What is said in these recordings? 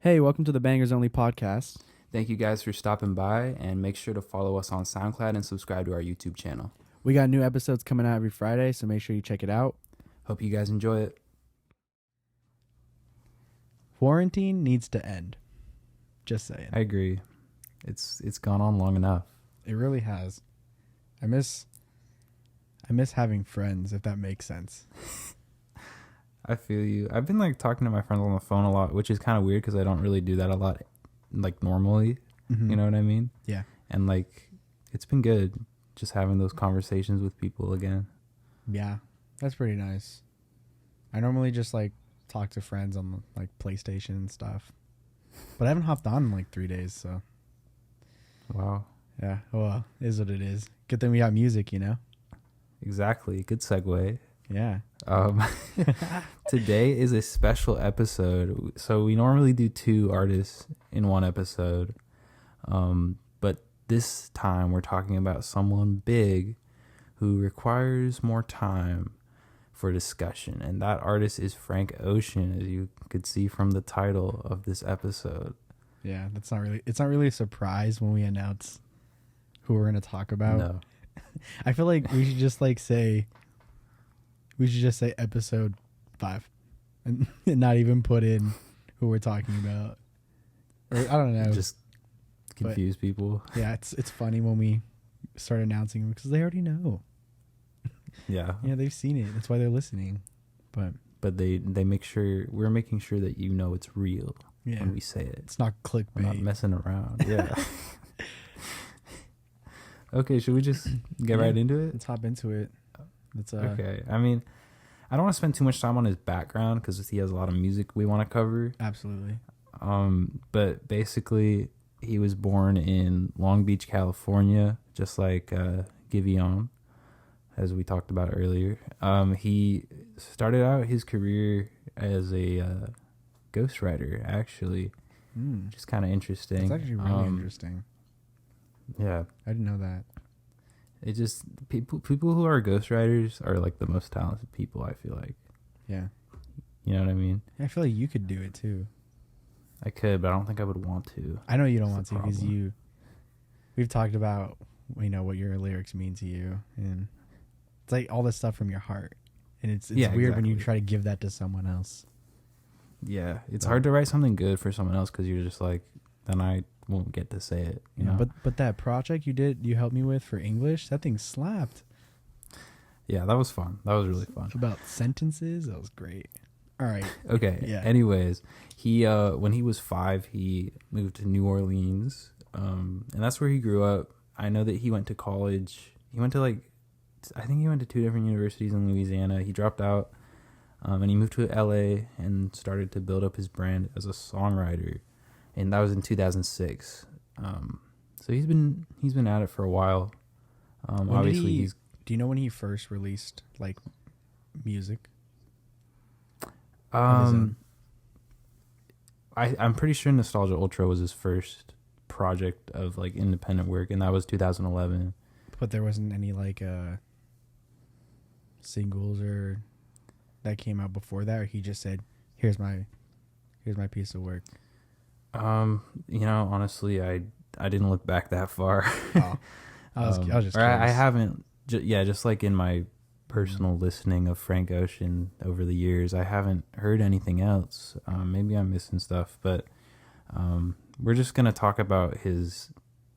Hey, welcome to the Bangers Only podcast. Thank you guys for stopping by, and make sure to follow us on SoundCloud and subscribe to our YouTube channel. We got new episodes coming out every Friday, so make sure you check it out. Hope you guys enjoy it. Quarantine needs to end. Just saying. I agree. It's gone on long enough. It really has. I miss having friends, if that makes sense. I feel you. I've been talking to my friends on the phone a lot, which is kind of weird because I don't really do that a lot normally. Mm-hmm. You know what I mean? Yeah. And it's been good just having those conversations with people again. Yeah. That's pretty nice. I normally just talk to friends on PlayStation and stuff. But I haven't hopped on in 3 days, so Wow. yeah. Well, it is what it is. Good thing we got music, Exactly. Good segue. Yeah. Today is a special episode. So we normally do 2 artists in one episode. But this time we're talking about someone big who requires more time for discussion. And that artist is Frank Ocean, as you could see from the title of this episode. Yeah, it's not really a surprise when we announce who we're going to talk about. No. I feel like we should just say episode 5 and not even put in who we're talking about. Or, I don't know. Just confuse people. Yeah, it's funny when we start announcing them because they already know. Yeah. Yeah, they've seen it. That's why they're listening. But they make sure we're making sure that you know it's real when we say it. It's not clickbait. We're not messing around. Yeah. Okay, should we just get right into it? Let's hop into it. Okay. I mean, I don't want to spend too much time on his background because he has a lot of music we want to cover. Absolutely. But basically, he was born in Long Beach, California, just like Giveon, as we talked about earlier. He started out his career as a ghostwriter, actually, which is kind of interesting. It's actually really interesting. Yeah, I didn't know that. It just people who are ghostwriters are the most talented people, I feel like. Yeah. You know what I mean? I feel like you could do it too. I could, but I don't think I would want to. I know you don't want That's to the because we've talked about what your lyrics mean to you, and it's all this stuff from your heart, and it's weird when you try to give that to someone else. Yeah, it's hard to write something good for someone else because you're just then I won't get to say it. You know? But that project you helped me with for English, that thing slapped. Yeah, that was fun. That was really fun. About sentences, that was great. All right. Okay. Yeah. Anyways, he when he was 5, he moved to New Orleans, and that's where he grew up. I know that he went to college. He went to I think he went to 2 different universities in Louisiana. He dropped out, and he moved to LA and started to build up his brand as a songwriter, and that was in 2006. So he's been at it for a while. Obviously, do you know when he first released music? I'm pretty sure Nostalgia Ultra was his first project of independent work, and that was 2011. But there wasn't any singles or that came out before that, or he just said, here's my piece of work. Honestly, I didn't look back that far. Oh. I was just curious. I haven't just in my personal listening of Frank Ocean over the years, I haven't heard anything else. Maybe I'm missing stuff, but we're just gonna talk about his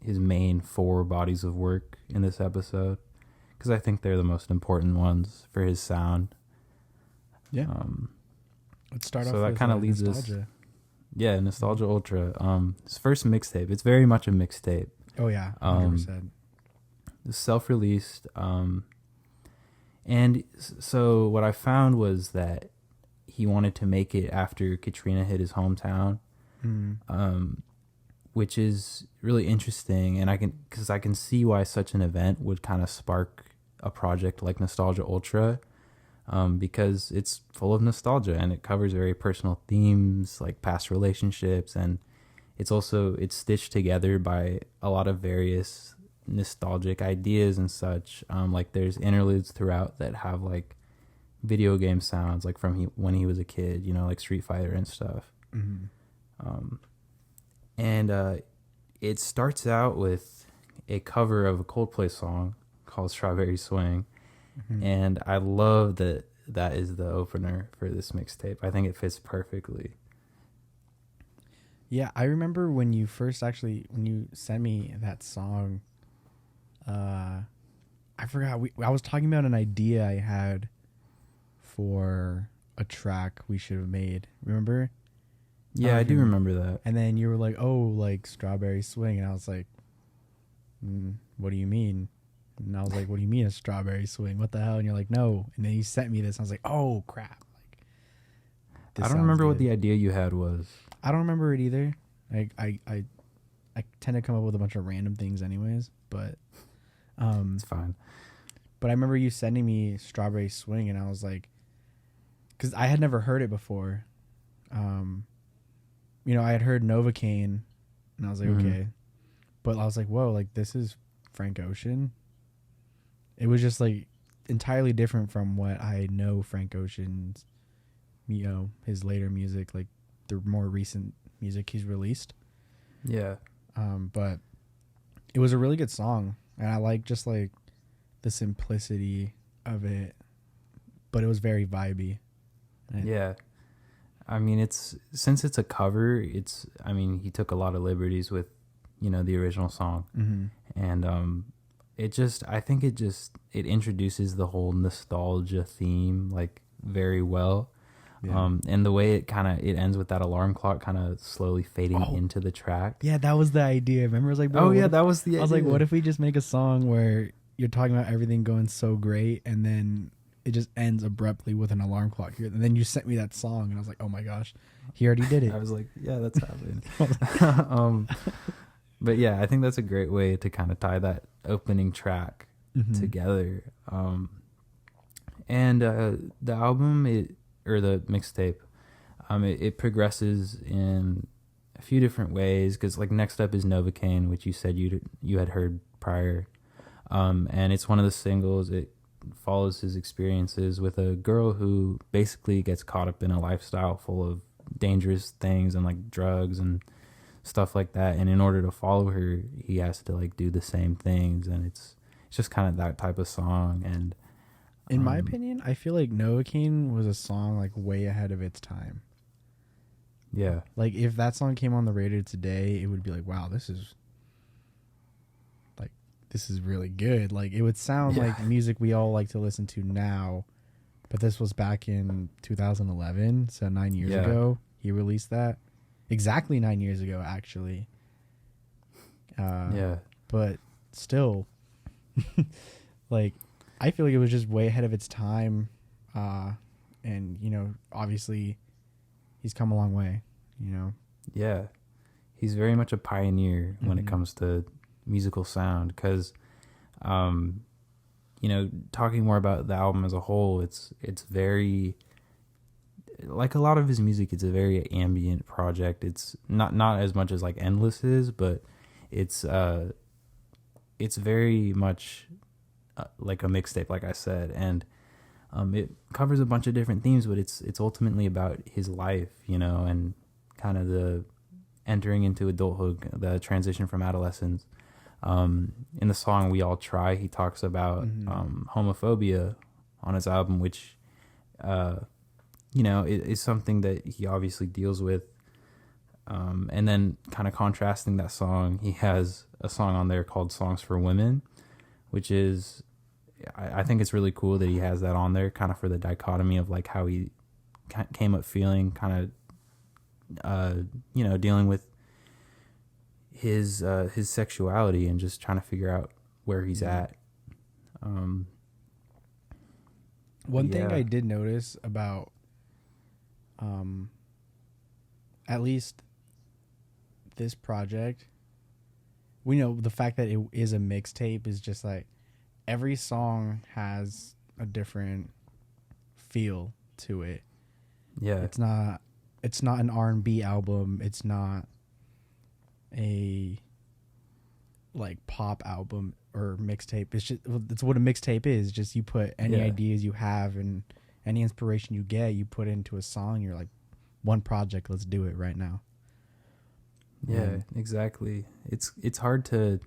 main 4 bodies of work in this episode because I think they're the most important ones for his sound. Yeah. Let's start off. So that kind of leads Nostalgia. us. Yeah, Nostalgia Ultra. His first mixtape. It's very much a mixtape. Oh yeah, 100%. It's self-released. And so what I found was that he wanted to make it after Katrina hit his hometown, which is really interesting. And I can see why such an event would kind of spark a project like Nostalgia Ultra, because it's full of nostalgia and it covers very personal themes like past relationships, and it's stitched together by a lot of various nostalgic ideas and such. There's interludes throughout that have video game sounds from when he was a kid, Street Fighter and stuff. And it starts out with a cover of a Coldplay song called Strawberry Swing. Mm-hmm. And I love that is the opener for this mixtape. I think it fits perfectly. Yeah, I remember when you sent me that song, I forgot, I was talking about an idea I had for a track we should have made. Remember? Yeah, I do remember that. And then you were like, "Oh, like Strawberry Swing," and I was like, "What do you mean?" And I was like, "What do you mean a strawberry swing? What the hell?" And you're like, "No." And then you sent me this. And I was like, "Oh crap!" Like, I don't remember what the idea you had was. I don't remember it either. I tend to come up with a bunch of random things, anyways. But it's fine. But I remember you sending me Strawberry Swing, and I was like, because I had never heard it before. You know, I had heard Novocaine, and I was like, okay. But I was like, whoa, like, this is Frank Ocean. It was just, like, entirely different from what I know Frank Ocean's, you know, his later music, like, the more recent music he's released. Yeah. But it was a really good song, and I like just, like, the simplicity of it, but it was very vibey. Yeah. I mean, since it's a cover, he took a lot of liberties with, you know, the original song. Mm-hmm. And I think it introduces the whole nostalgia theme, like, very well. Yeah. And the way it ends with that alarm clock kind of slowly fading into the track. Yeah, that was the idea. Remember, I was like, bro, that was the idea. I was like, what if we just make a song where you're talking about everything going so great, and then it just ends abruptly with an alarm clock here. And then you sent me that song, and I was like, oh my gosh, he already did it. I was like, yeah, that's happening. But yeah, I think that's a great way to kind of tie that opening track together. And the album, the mixtape, it progresses in a few different ways, because like next up is Novocaine, which you said you had heard prior. And it's one of the singles. It follows his experiences with a girl who basically gets caught up in a lifestyle full of dangerous things and like drugs and stuff like that. And in order to follow her, he has to like do the same things. And it's just kind of that type of song. And in my opinion, I feel like Novocaine was a song like way ahead of its time. Yeah. Like if that song came on the radio today, it would be like, wow, this is really good. Like it would sound like music we all like to listen to now, but this was back in 2011, so 9 years ago he released that. Exactly 9 years ago, actually. But still, like I feel like it was just way ahead of its time, and you know, obviously, he's come a long way. You know. Yeah, he's very much a pioneer when it comes to musical sound, because you know, talking more about the album as a whole, it's very, like a lot of his music, it's a very ambient project. It's not as much as like Endless is, but it's very much like a mixtape, like I said, and it covers a bunch of different themes, but it's ultimately about his life, you know, and kind of the entering into adulthood, the transition from adolescence. In the song We All Try, he talks about homophobia on his album, which you know, is something that he obviously deals with. And then kind of contrasting that song, he has a song on there called Songs for Women, which is, I think it's really cool that he has that on there, kind of for the dichotomy of like how he came up feeling, kind of, you know, dealing with his sexuality and just trying to figure out where he's at. One thing I did notice about, at least this project, we know the fact that it is a mixtape is just like every song has a different feel to it. Yeah. It's not an R&B album. It's not a like pop album or mixtape. It's what a mixtape is. Just you put any ideas you have and any inspiration you get, you put into a song. You're like, one project, let's do it right now. Yeah, And exactly. It's hard to,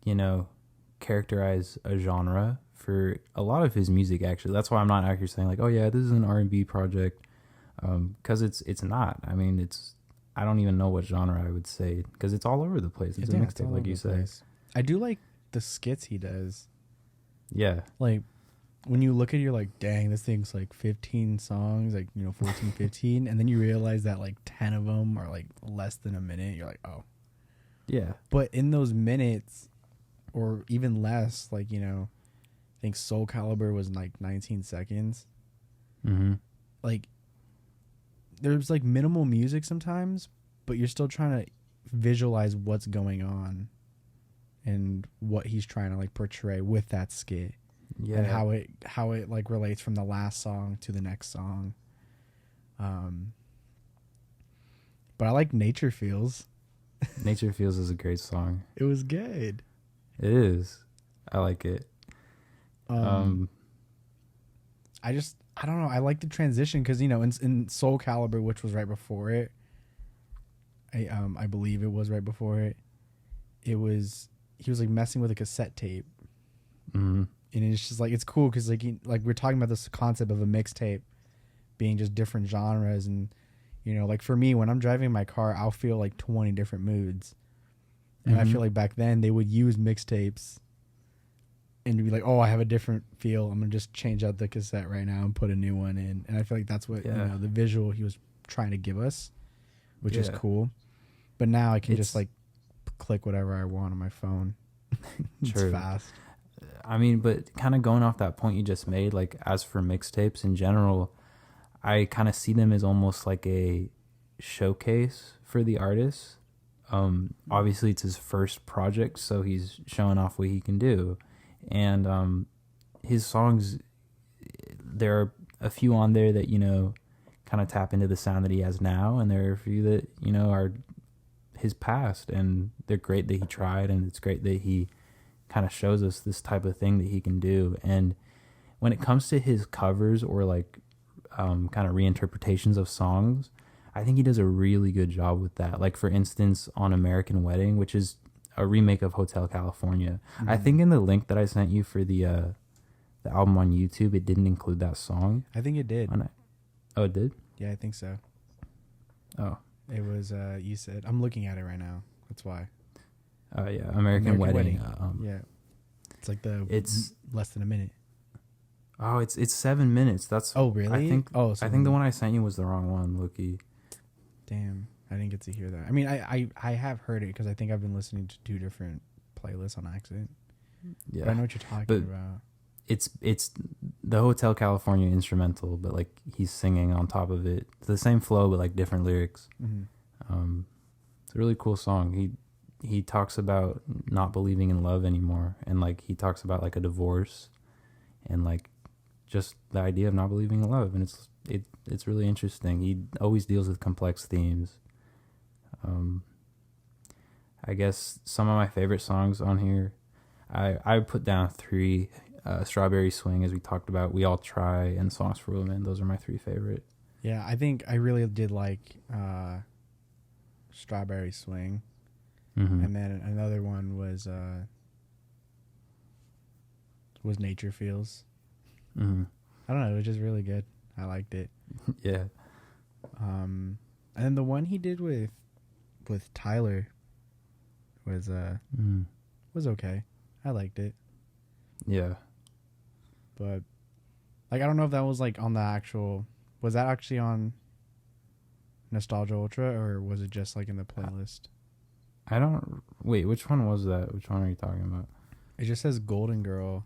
you know, characterize a genre for a lot of his music. Actually, that's why I'm not actually saying like, oh yeah, this is an R&B project, because it's not. I mean, I don't even know what genre I would say because it's all over the place. It's a yeah, it's mixtape, all like over you the say. place. I do like the skits he does. Yeah, Like when you look at it, you're like, dang, this thing's like 15 songs, like, 14, 15. And then you realize that like 10 of them are like less than a minute. You're like, oh. yeah, But in those minutes or even less, like, I think Soul Calibur was like 19 seconds. mm-hmm. Like there's like minimal music sometimes, but you're still trying to visualize what's going on and what he's trying to like portray with that skit. Yeah, And how it like relates from the last song to the next song. But I like Nature Feels. Nature Feels is a great song. It was good. It is. I like it. I don't know. I like the transition because in Soul Calibur, which was right before it, I believe it was right before it. He was like messing with a cassette tape, mm-hmm. and it's just like it's cool because like we're talking about this concept of a mixtape being just different genres, and like for me when I'm driving my car, I'll feel like 20 different moods, and I feel like back then they would use mixtapes and to be like, oh, I have a different feel. I'm gonna just change out the cassette right now and put a new one in. And I feel like that's what the visual he was trying to give us, which is cool. But now I can just like click whatever I want on my phone. It's fast. I mean, but kind of going off that point you just made, like as for mixtapes in general, I kind of see them as almost like a showcase for the artist. Obviously it's his first project, so he's showing off what he can do. And his songs, there are a few on there that kind of tap into the sound that he has now, and there are a few that are his past, and they're great that he tried, and it's great that he kind of shows us this type of thing that he can do. And when it comes to his covers or like kind of reinterpretations of songs, I think he does a really good job with that. Like for instance, on American Wedding, which is a remake of Hotel California. Mm-hmm. I think in the link that I sent you for the album on YouTube, it didn't include that song. I think it did. Oh, it did? Yeah, I think so. Oh. It was, you said. I'm looking at it right now. That's why. Yeah, American Wedding. Yeah. It's like it's less than a minute. Oh, it's 7 minutes. That's. Oh, really? I think the one I sent you was the wrong one, Loki. Damn. I didn't get to hear that. I mean, I have heard it because I think I've been listening to 2 different playlists on accident. Yeah. But I know what you're talking about. It's the Hotel California instrumental, but like he's singing on top of it. It's the same flow, but like different lyrics. Mm-hmm. It's a really cool song. He talks about not believing in love anymore, and like he talks about like a divorce, and like just the idea of not believing in love, and it's really interesting. He always deals with complex themes. I guess some of my favorite songs on here, I put down 3. Strawberry Swing, as we talked about, We All Try, and Songs for Women. Those are my 3 favorite. Yeah, I think I really did like Strawberry Swing. Mm-hmm. And then another one was Nature Feels. Mm-hmm. I don't know, it was just really good. I liked it. Yeah. And then the one he did with Tyler was okay. I liked it. Yeah. But like I don't know if that was like on the actual, was that actually on Nostalgia Ultra, or was it just like in the playlist? Wait, which one was that? Which one are you talking about? It just says Golden Girl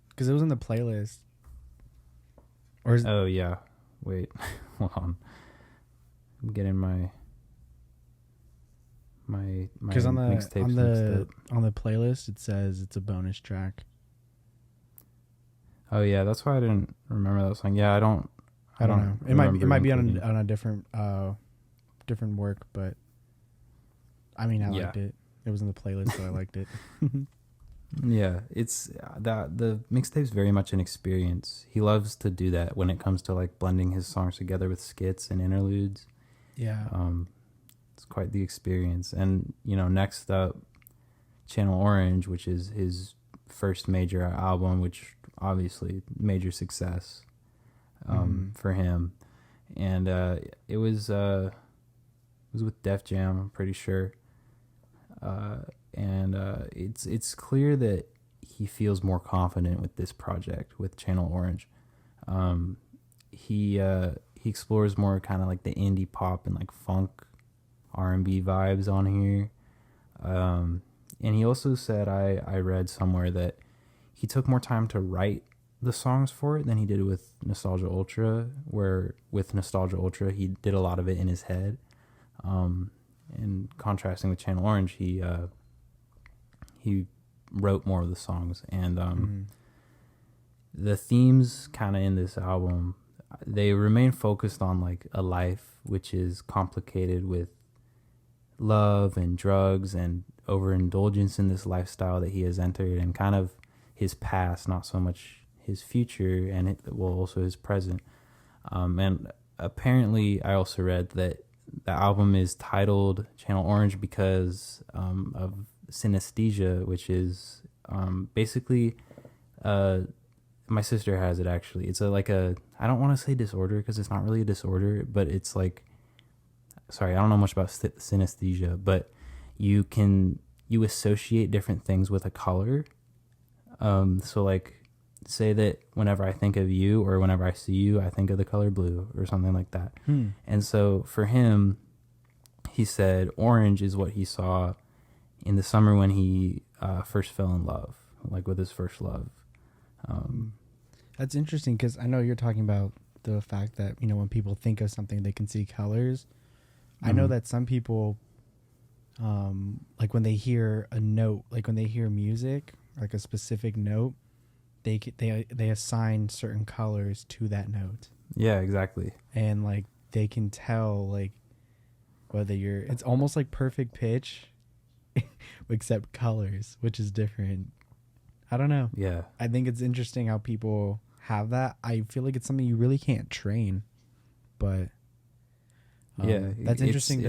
because it was in the playlist. Or oh yeah. Wait. Hold on. I'm getting my because on the playlist it says it's a bonus track. Oh yeah, that's why I didn't remember that song. Yeah, I don't know. It might be on a different work, but I mean I liked it. It was in the playlist, so I liked it. Yeah, it's that the mixtape's very much an experience. He loves to do that when it comes to like blending his songs together with skits and interludes. Yeah. quite the experience. And next up, Channel Orange, which is his first major album, which obviously major success for him. And it was with Def Jam, I'm pretty sure. And it's clear that he feels more confident with this project, with Channel Orange. He explores more kind of like the indie pop and like funk R&B vibes on here. And he also said, I read somewhere, that he took more time to write the songs for it than he did with Nostalgia Ultra, where with Nostalgia Ultra he did a lot of it in his head. And contrasting with Channel Orange, he wrote more of the songs. And the themes kind of in this album, they remain focused on like a life which is complicated with love and drugs and overindulgence in this lifestyle that he has entered, and kind of his past, not so much his future, and also his present. And apparently I also read that the album is titled Channel Orange because of synesthesia, which is basically my sister has it actually. It's I don't want to say disorder because it's not really a disorder, but it's like, sorry, I don't know much about synesthesia, but you associate different things with a color. So like, say that whenever I think of you or whenever I see you, I think of the color blue or something like that. And so for him, he said orange is what he saw in the summer when he first fell in love, like with his first love. That's interesting because I know you're talking about the fact that, when people think of something, they can see colors. I know that some people, like when they hear a note, like when they hear music, like a specific note, they assign certain colors to that note. Yeah, exactly. And like they can tell like whether it's almost like perfect pitch, except colors, which is different. I don't know. Yeah. I think it's interesting how people have that. I feel like it's something you really can't train, but yeah, that's interesting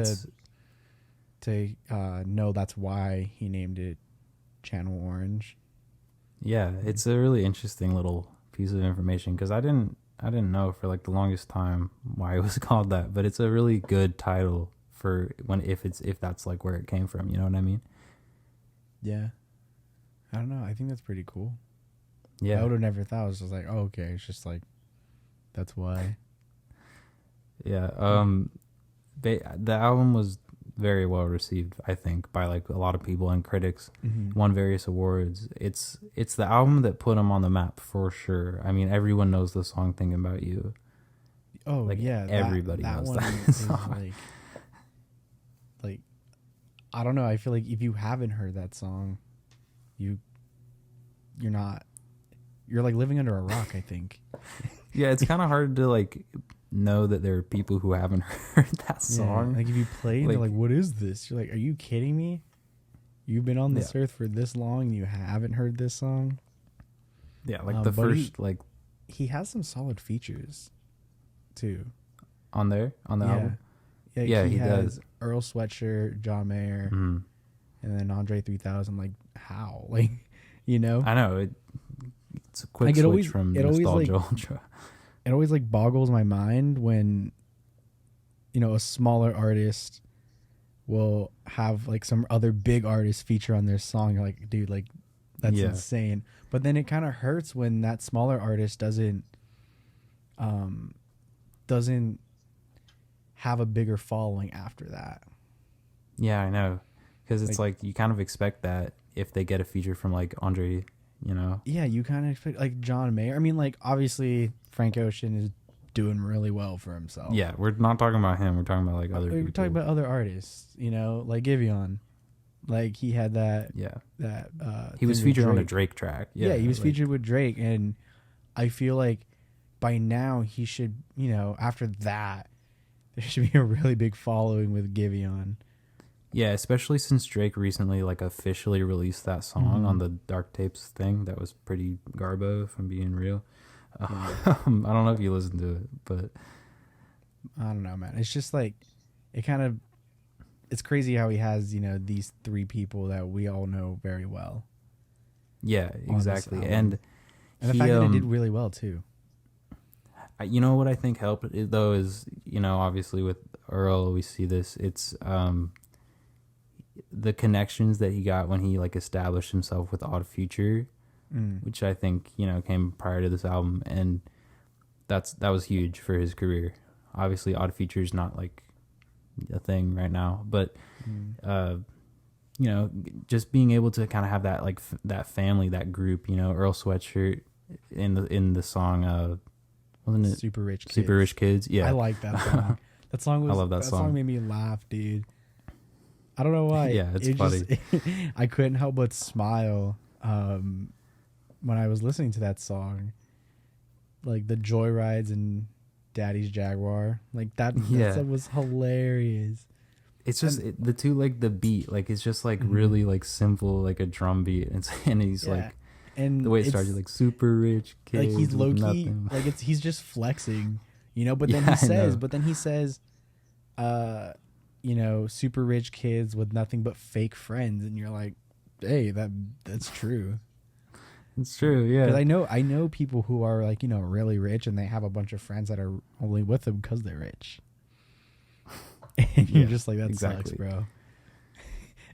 to know that's why he named it Channel Orange. Yeah, it's a really interesting little piece of information because I didn't know for like the longest time why it was called that, but it's a really good title for if that's like where it came from, you know what I mean? Yeah. I don't know. I think that's pretty cool. Yeah. I would have never thought. I was just like, oh, okay. It's just like, that's why. Yeah. The album was very well received, I think, by like a lot of people and critics. Won various awards. It's the album that put him on the map for sure. I mean, everyone knows the song "Thinking About You." Oh, like, yeah. Everybody that knows one that is song. like, I don't know. I feel like if you haven't heard that song, you're like living under a rock, I think. Yeah, it's kind of hard to like know that there are people who haven't heard that song. Yeah, like if you play and they're like, what is this? You're like, are you kidding me? You've been on this earth for this long and you haven't heard this song? Yeah, like the first he has some solid features too. On the album? Yeah, he does. Earl Sweatshirt, John Mayer, and then Andre 3000. Like, how? Like, I know. It's a quick switch from Nostalgia Ultra. It always like boggles my mind when, a smaller artist will have like some other big artist feature on their song. You're like, dude, like that's insane. But then it kind of hurts when that smaller artist doesn't have a bigger following after that. Yeah, I know. Because it's like you kind of expect that if they get a feature from like Andre, Yeah, you kind of expect like John Mayer. I mean, like obviously Frank Ocean is doing really well for himself. Yeah, we're not talking about him. We're talking about like other people. We're talking about other artists, like Giveon. Like he had that. Yeah. That he was featured on a Drake track. Yeah, he was featured with Drake, and I feel like by now he should, after that, there should be a really big following with Giveon. Yeah, especially since Drake recently like officially released that song on the Dark Tapes thing. That was pretty garbo, if I'm being real. I don't know if you listened to it, but I don't know, man. It's just like it kind of it's crazy how he has, you know, these three people that we all know very well. Yeah, exactly. And the he, fact that it did really well too. You know what I think helped though is, you know, obviously with Earl we see this. It's the connections that he got when he like established himself with Odd Future, which I think, you know, came prior to this album, and that was huge for his career. Obviously, Odd Future is not like a thing right now, but you know, just being able to kind of have that like that family, that group, you know, Earl Sweatshirt in the song, wasn't it Super Rich Kids? Super Rich Kids, yeah. I like that song. That song was. I love that song. Made me laugh, dude. I don't know why. Yeah, it's funny. I couldn't help but smile when I was listening to that song. Like the joyrides and Daddy's Jaguar, like that was hilarious. It's just the two, like the beat, like it's just like really like simple, like a drum beat, and he's like, and the way it starts, like super rich kids, like he's low key, like he's just flexing, you know. But then he says, you know, super rich kids with nothing but fake friends, and you're like, hey, that's true. It's true, yeah. Because I know people who are like, you know, really rich, and they have a bunch of friends that are only with them because they're rich. And you're just like, that sucks, bro.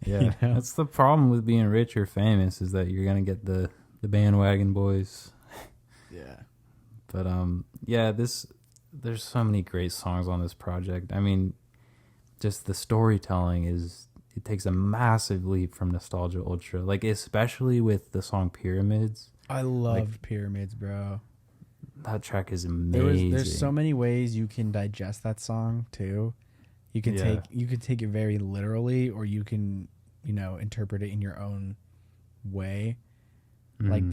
Yeah, you know? That's the problem with being rich or famous, is that you're gonna get the bandwagon boys. Yeah. But yeah, there's so many great songs on this project. I mean, just the storytelling it takes a massive leap from Nostalgia Ultra, like especially with the song Pyramids. I loved Pyramids, bro. That track is amazing. There's so many ways you can digest that song too. You can take it very literally, or you can, you know, interpret it in your own way. Like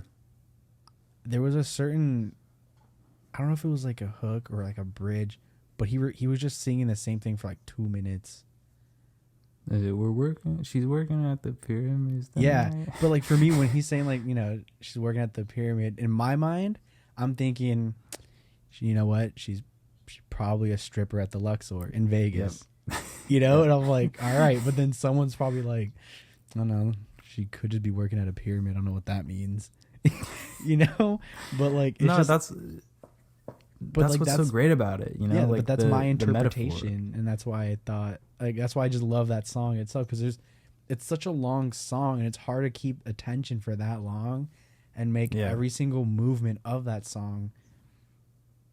there was a certain, I don't know if it was like a hook or like a bridge, but he was just singing the same thing for like 2 minutes. She's working at the pyramids tonight. Yeah, but like for me, when he's saying like, you know, she's working at the pyramid, in my mind I'm thinking, you know what, she's probably a stripper at the Luxor in Vegas. Yep. You know, and I'm like, all right, but then someone's probably like, I don't know, she could just be working at a pyramid, I don't know what that means. You know, but like it's that's what's so great about it, you know. Yeah, like but that's my interpretation, and that's why I thought, like, that's why I just love that song itself, because it's such a long song, and it's hard to keep attention for that long, and make every single movement of that song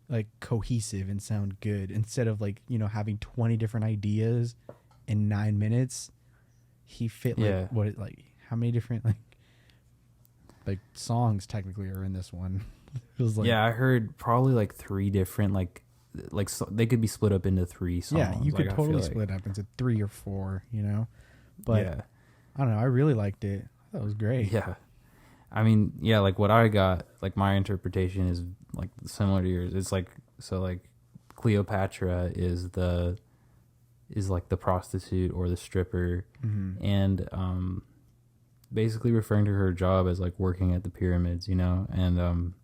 like cohesive and sound good, instead of like, you know, having 20 different ideas in 9 minutes. He fit like how many different like songs technically are in this one. It was like, I heard probably like 3 different like so they could be split up into 3 songs. Yeah, you could totally split up into 3 or 4, you know. But I don't know, I really liked it. I thought it was great. Yeah. I mean, yeah, like what I got, like my interpretation is like similar to yours. It's like, so like Cleopatra is like the prostitute or the stripper, and basically referring to her job as like working at the pyramids, you know. And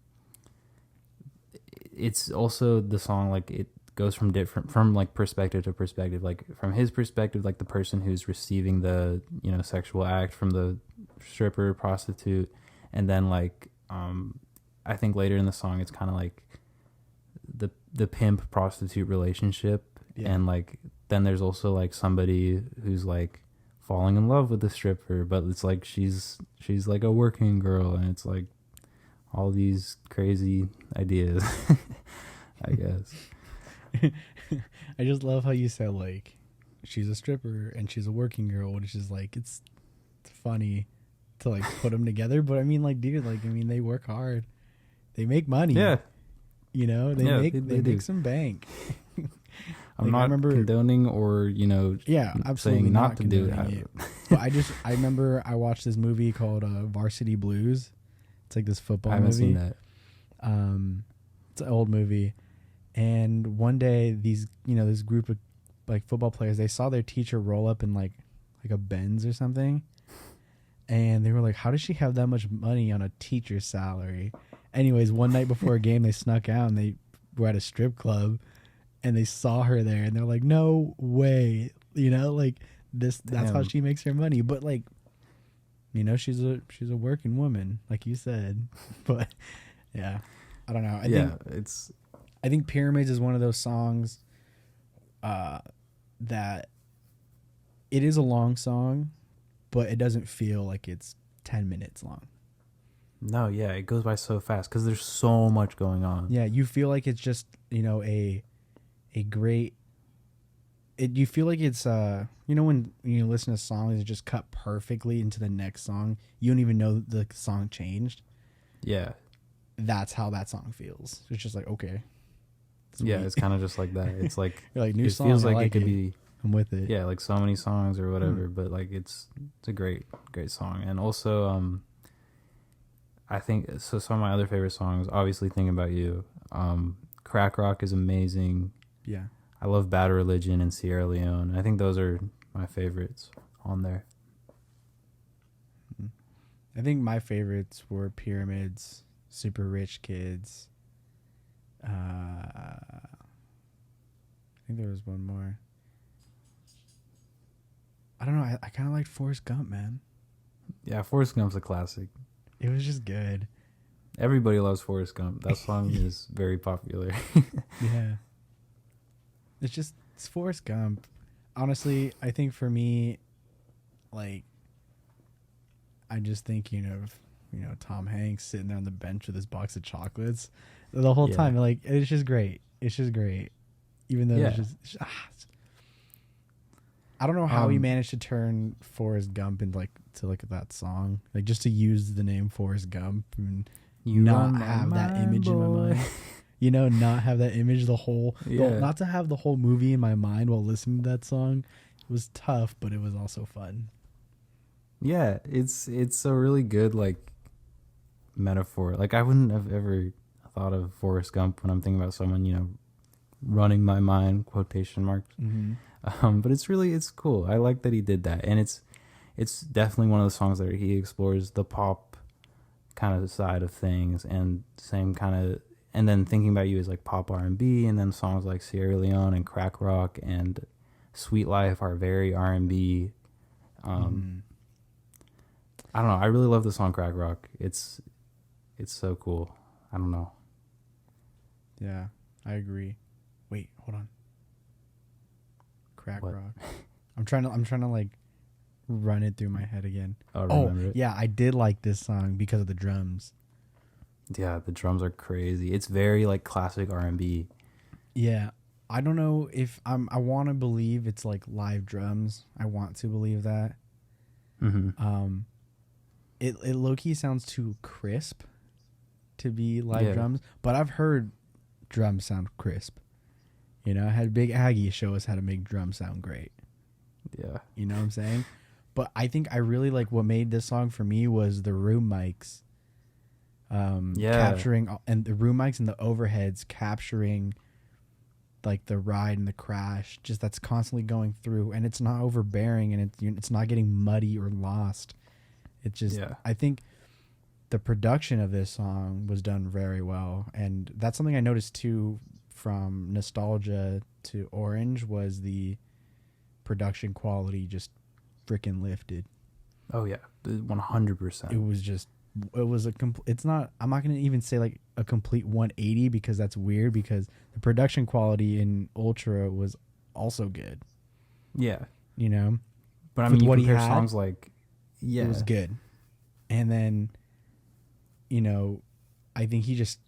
it's also the song, like it goes from like perspective to perspective, like from his perspective, like the person who's receiving the, you know, sexual act from the stripper, prostitute, and then like I think later in the song it's kind of like the pimp prostitute relationship, and like then there's also like somebody who's like falling in love with the stripper, but it's like she's like a working girl, and it's like all these crazy ideas. I guess. I just love how you said like she's a stripper and she's a working girl, which is like, it's funny to like put them together, but I mean, like, dude, like, I mean, they work hard, they make money, you know, they make some bank. I'm not condoning or, you know, absolutely saying not to do it. But I remember I watched this movie called Varsity Blues. It's like this football movie. I haven't seen that. It's an old movie, and one day this group of like football players, they saw their teacher roll up in like a Benz or something, and they were like, how does she have that much money on a teacher's salary? Anyways, one night before a game, they snuck out and they were at a strip club, and they saw her there, and they're like, no way, you know, like That's how Damn. she makes her money. But like, you know, she's a working woman, like you said. But yeah, I don't know. I think Pyramids is one of those songs that it is a long song, but it doesn't feel like it's 10 minutes long. No, yeah, it goes by so fast because there's so much going on. Yeah, you feel like it's just, you know, a great you feel like it's you know, when you listen to songs that just cut perfectly into the next song, you don't even know the song changed. Yeah. That's how that song feels. It's just like, okay. Yeah, sweet. it's kind of just like that. It's like You're like, new it song, feels I like like it could it. be I'm with it. like so many songs or whatever, but like it's a great song. And also I think so some of my other favorite songs, obviously Thinking About You. Crack Rock is amazing. Yeah. I love Bad Religion and Sierra Leone. I think those are my favorites on there. I think my favorites were Pyramids, Super Rich Kids. I think there was one more. I don't know. I kind of liked Forrest Gump, man. Yeah, Forrest Gump's a classic. It was just good. Everybody loves Forrest Gump. That song is very popular. Yeah. It's Forrest Gump. Honestly, I think for me, like, I'm just thinking of, you know, Tom Hanks sitting there on the bench with his box of chocolates the whole time. Like, it's just great. It's just great. Even though I don't know how he managed to turn Forrest Gump into that song. Like, just to use the name Forrest Gump and not have that image in my mind. You know, not have that image not to have the whole movie in my mind while listening to that song. It was tough, but it was also fun. Yeah, it's a really good like metaphor. Like I wouldn't have ever thought of Forrest Gump when I'm thinking about someone, you know, running my mind, quotation marks. Mm-hmm. But it's cool. I like that he did that, and it's definitely one of the songs that he explores the pop kind of side of things, and same kind of. And then Thinking About You is like pop R&B, and then songs like Sierra Leone and Crack Rock and Sweet Life are very R&B. I don't know. I really love the song Crack Rock. It's so cool. I don't know. Yeah, I agree. Wait, hold on. Crack What? Rock. I'm trying to like run it through my head again. Remember it? Yeah, I did like this song because of the drums. Yeah, the drums are crazy. It's very like classic R&B. Yeah, I don't know if I want to believe it's like live drums. I want to believe that. Mm-hmm. It low key sounds too crisp to be live drums, but I've heard drums sound crisp. You know, I had Big Aggie show us how to make drums sound great. Yeah, you know what I'm saying. But I think I really like what made this song for me was the room mics. Capturing and the room mics and the overheads capturing like the ride and the crash, just that's constantly going through, and it's not overbearing, and it's not getting muddy or lost. It just I think the production of this song was done very well, and that's something I noticed too from Nostalgia to Orange was the production quality just freaking lifted. Oh yeah, 100%. It was a it's not, I'm not going to even say like a complete 180 because that's weird, because the production quality in Ultra was also good. Yeah. You know? But I mean, you compare songs like, it was good. And then, you know, I think he's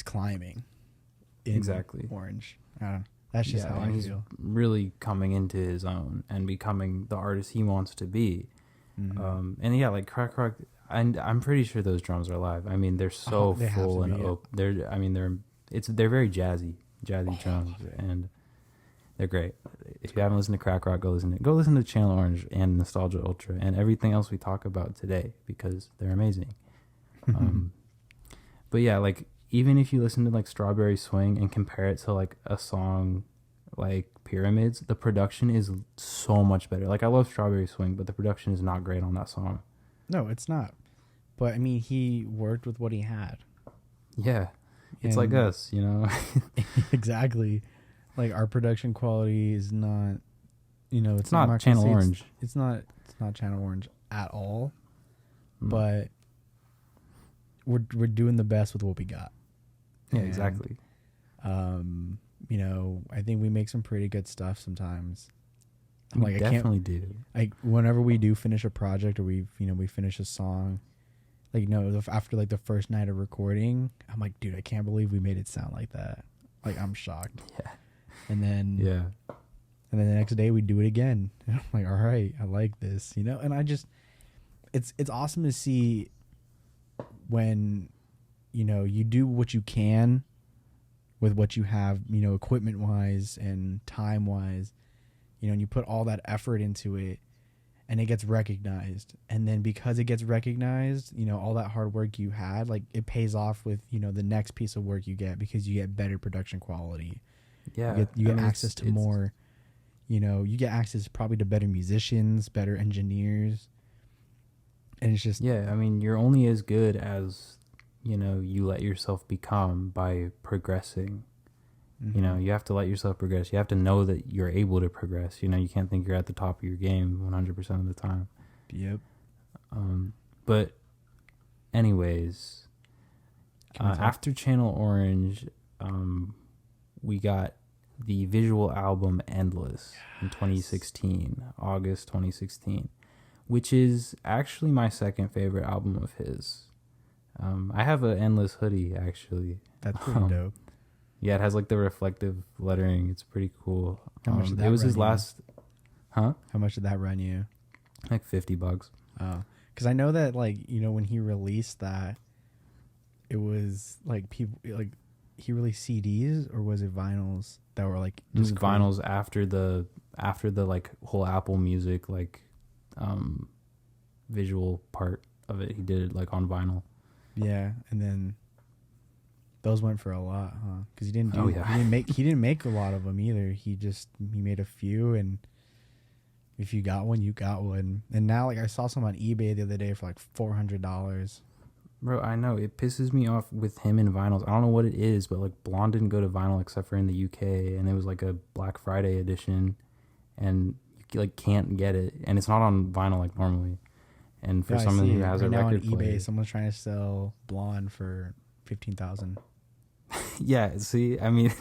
climbing in Orange. I don't know. That's just how I feel. He's really coming into his own and becoming the artist he wants to be. Mm-hmm. And yeah, like Crack Rock, and I'm pretty sure those drums are live. I mean, they're so full and open. They're very jazzy drums, and they're great. If you haven't listened to Crack Rock, go listen to Channel Orange and Nostalgia Ultra and everything else we talk about today, because they're amazing. But yeah, like even if you listen to like Strawberry Swing and compare it to like a song like Pyramids, the production is so much better. Like I love Strawberry Swing, but the production is not great on that song. No, it's not. But I mean, he worked with what he had. Yeah. It's like us, you know. Exactly. Like our production quality is not It's not Channel Orange. It's not Channel Orange at all. Mm. But we're doing the best with what we got. Yeah, And, exactly. I think we make some pretty good stuff sometimes. We definitely do. Like whenever we do finish a project or we finish a song, after like the first night of recording, I'm like, dude, I can't believe we made it sound like that. Like, I'm shocked. Yeah. And then Yeah. And then the next day we do it again. And I'm like, all right, I like this, And I just, it's awesome to see when, you do what you can with what you have, equipment wise and time wise, and you put all that effort into it and it gets recognized. And then because it gets recognized, all that hard work you had, like it pays off with, the next piece of work you get because you get better production quality. Yeah. You get access to more, you get access probably to better musicians, better engineers. And it's just... Yeah, I mean, you're only as good as, you let yourself become by progressing. Mm-hmm. You have to let yourself progress. You have to know that you're able to progress. You can't think you're at the top of your game 100% of the time. Yep. But anyways, after Channel Orange, we got the visual album Endless in 2016, August 2016, which is actually my second favorite album of his. I have an Endless hoodie, actually. That's pretty dope. Yeah, it has like the reflective lettering. It's pretty cool. How much did that it was run his you? Last... Huh? How much did that run you? Like $50. Oh, because I know that when he released that, it was like people like he released CDs or was it vinyls that were like just vinyls after the like whole Apple Music visual part of it. He did it like on vinyl. Yeah, and then those went for a lot, huh? Because he didn't do. Oh, yeah. He didn't make a lot of them either. He made a few, and if you got one, you got one. And now, like I saw some on eBay the other day for like $400. Bro, I know it pisses me off with him in vinyls. I don't know what it is, but like Blonde didn't go to vinyl except for in the UK, and it was like a Black Friday edition, and you like can't get it, and it's not on vinyl like normally. And for someone who has a record now on player, eBay, someone's trying to sell Blonde for $15,000. Yeah, see, I mean,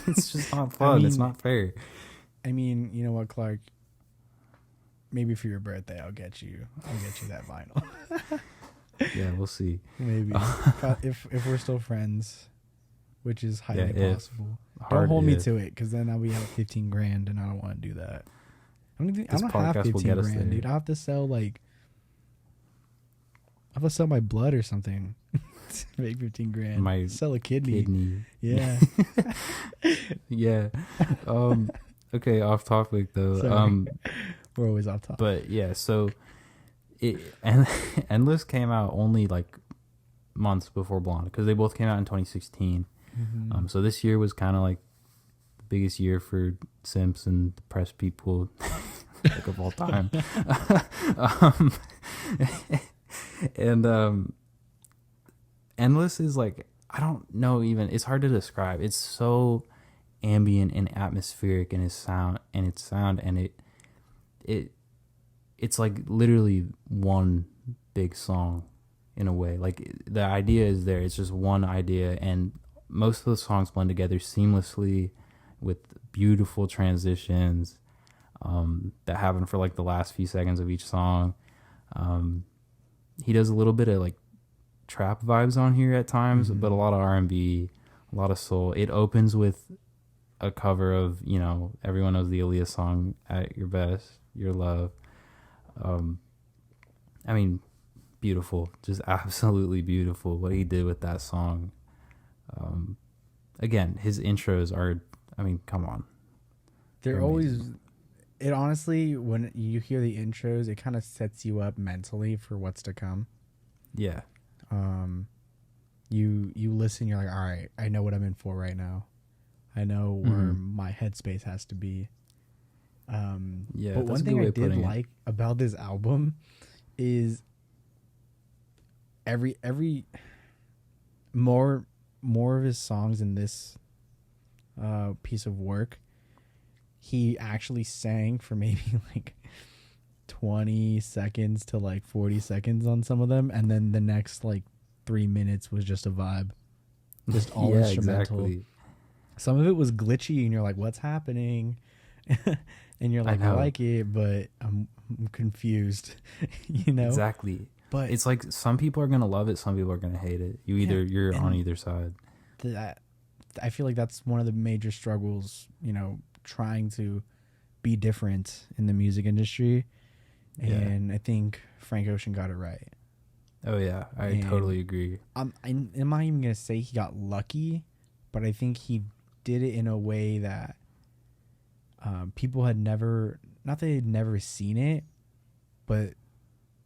it's just not fun. It's not fair. I mean, you know what, Clark? Maybe for your birthday, I'll get you that vinyl. Yeah, we'll see. Maybe if we're still friends, which is highly possible. Hard don't hold me if. to it, because then I'll be out $15,000, and I don't want to do that. I don't This have podcast will get us there. $15,000, dude. I have to sell my blood or something. Make $15,000. My sell a kidney. Yeah. Yeah. Okay, off topic though. Sorry. We're always off topic. But yeah, so Endless came out only like months before Blonde, because they both came out in 2016. Mm-hmm. So this year was kind of like the biggest year for simps and depressed people like of all time. And Endless is like, I don't know, even it's hard to describe. It's so ambient and atmospheric in its sound, and it's like literally one big song in a way. Like the idea is there, it's just one idea, and most of the songs blend together seamlessly with beautiful transitions that happen for like the last few seconds of each song. He does a little bit of like trap vibes on here at times, but a lot of R&B, a lot of soul. It opens with a cover of, everyone knows the Aaliyah song, At Your Best, Your Love. I mean, beautiful, just absolutely beautiful what he did with that song. Again, his intros are, I mean, come on. They're always, it honestly, when you hear the intros, it kind of sets you up mentally for what's to come. Yeah. You listen, you're like, all right, I know what I'm in for right now. I know where my headspace has to be. Yeah, but one thing I did like about this album is every more of his songs in this piece of work, he actually sang for maybe like 20 seconds to like 40 seconds on some of them, and then the next like 3 minutes was just a vibe, just all Yeah, instrumental. exactly. Some of it was glitchy and you're like, what's happening? And you're like, I know. like it, but I'm confused. You know? Exactly. But It's like some people are gonna love it, some people are gonna hate it. You're on and either side. that, I feel like that's one of the major struggles, you know, trying to be different in the music industry. Yeah. And I think Frank Ocean got it right. Oh yeah, I And totally agree. I'm not even gonna say he got lucky, but I think he did it in a way that people had never, not that they'd never seen it, but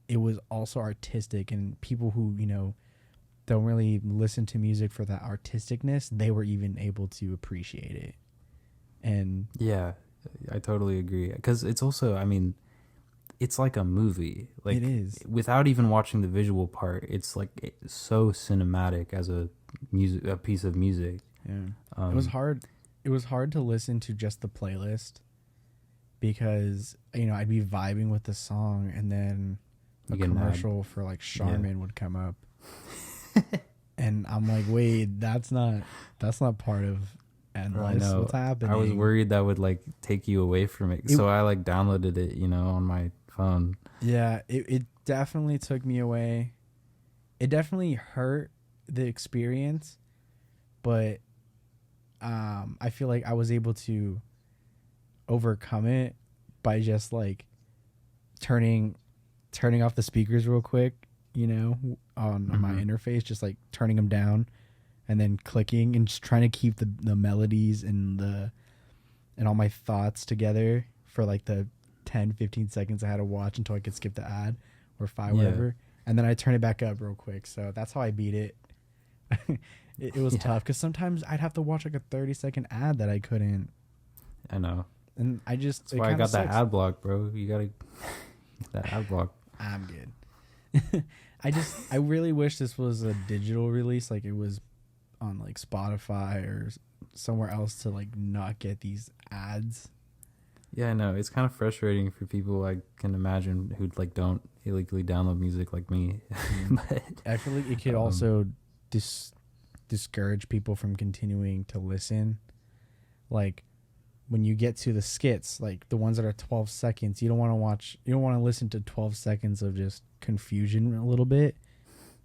it was also artistic, and people who, you know, don't really listen to music for that artisticness, they were even able to appreciate it. And Yeah, I totally agree. Because it's also, I mean, it's like a movie. Like, it is. without even watching the visual part, it's like it's so cinematic as a piece of music. Yeah. It was hard. It was hard to listen to just the playlist because, you know, I'd be vibing with the song and then a You get mad. commercial for like Charmin would come up. And I'm like, wait, that's not part of Endless. know. What's happening? I was worried that would like take you away from it, so I like downloaded it, you know, on my phone. Yeah, it definitely took me away. It definitely hurt the experience, but I feel like I was able to overcome it by just like turning off the speakers real quick, you know, on my interface, just like turning them down and then clicking and just trying to keep the melodies and all my thoughts together for like the 10-15 seconds I had to watch until I could skip the ad or 5 whatever, and then I turn it back up real quick. So that's how I beat it. It was tough because sometimes I'd have to watch like a 30-second ad that I couldn't. I know. And I just, That's why I got that ad block, bro. You gotta get that ad block. I'm good. I really wish this was a digital release, like it was on like Spotify or somewhere else, to like not get these ads. Yeah, I know. It's kind of frustrating for people I can imagine who like don't illegally download music like me. But I feel like it could also discourage people from continuing to listen. Like when you get to the skits, like the ones that are 12 seconds, you don't want to listen to 12 seconds of just confusion a little bit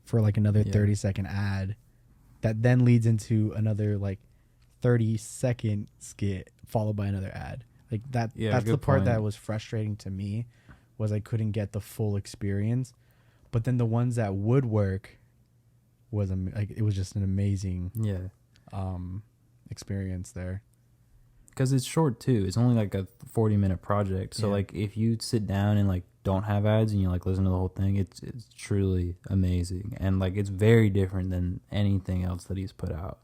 for like another 30-second ad that then leads into another like 30-second skit followed by another ad. Like that. Yeah, that's the good part point. that was frustrating to me, was I couldn't get the full experience. But then the ones that would work was like it was just an amazing experience there. because it's short too. It's only like a 40-minute project. So like if you sit down and like don't have ads and you like listen to the whole thing, it's truly amazing, and like it's very different than anything else that he's put out.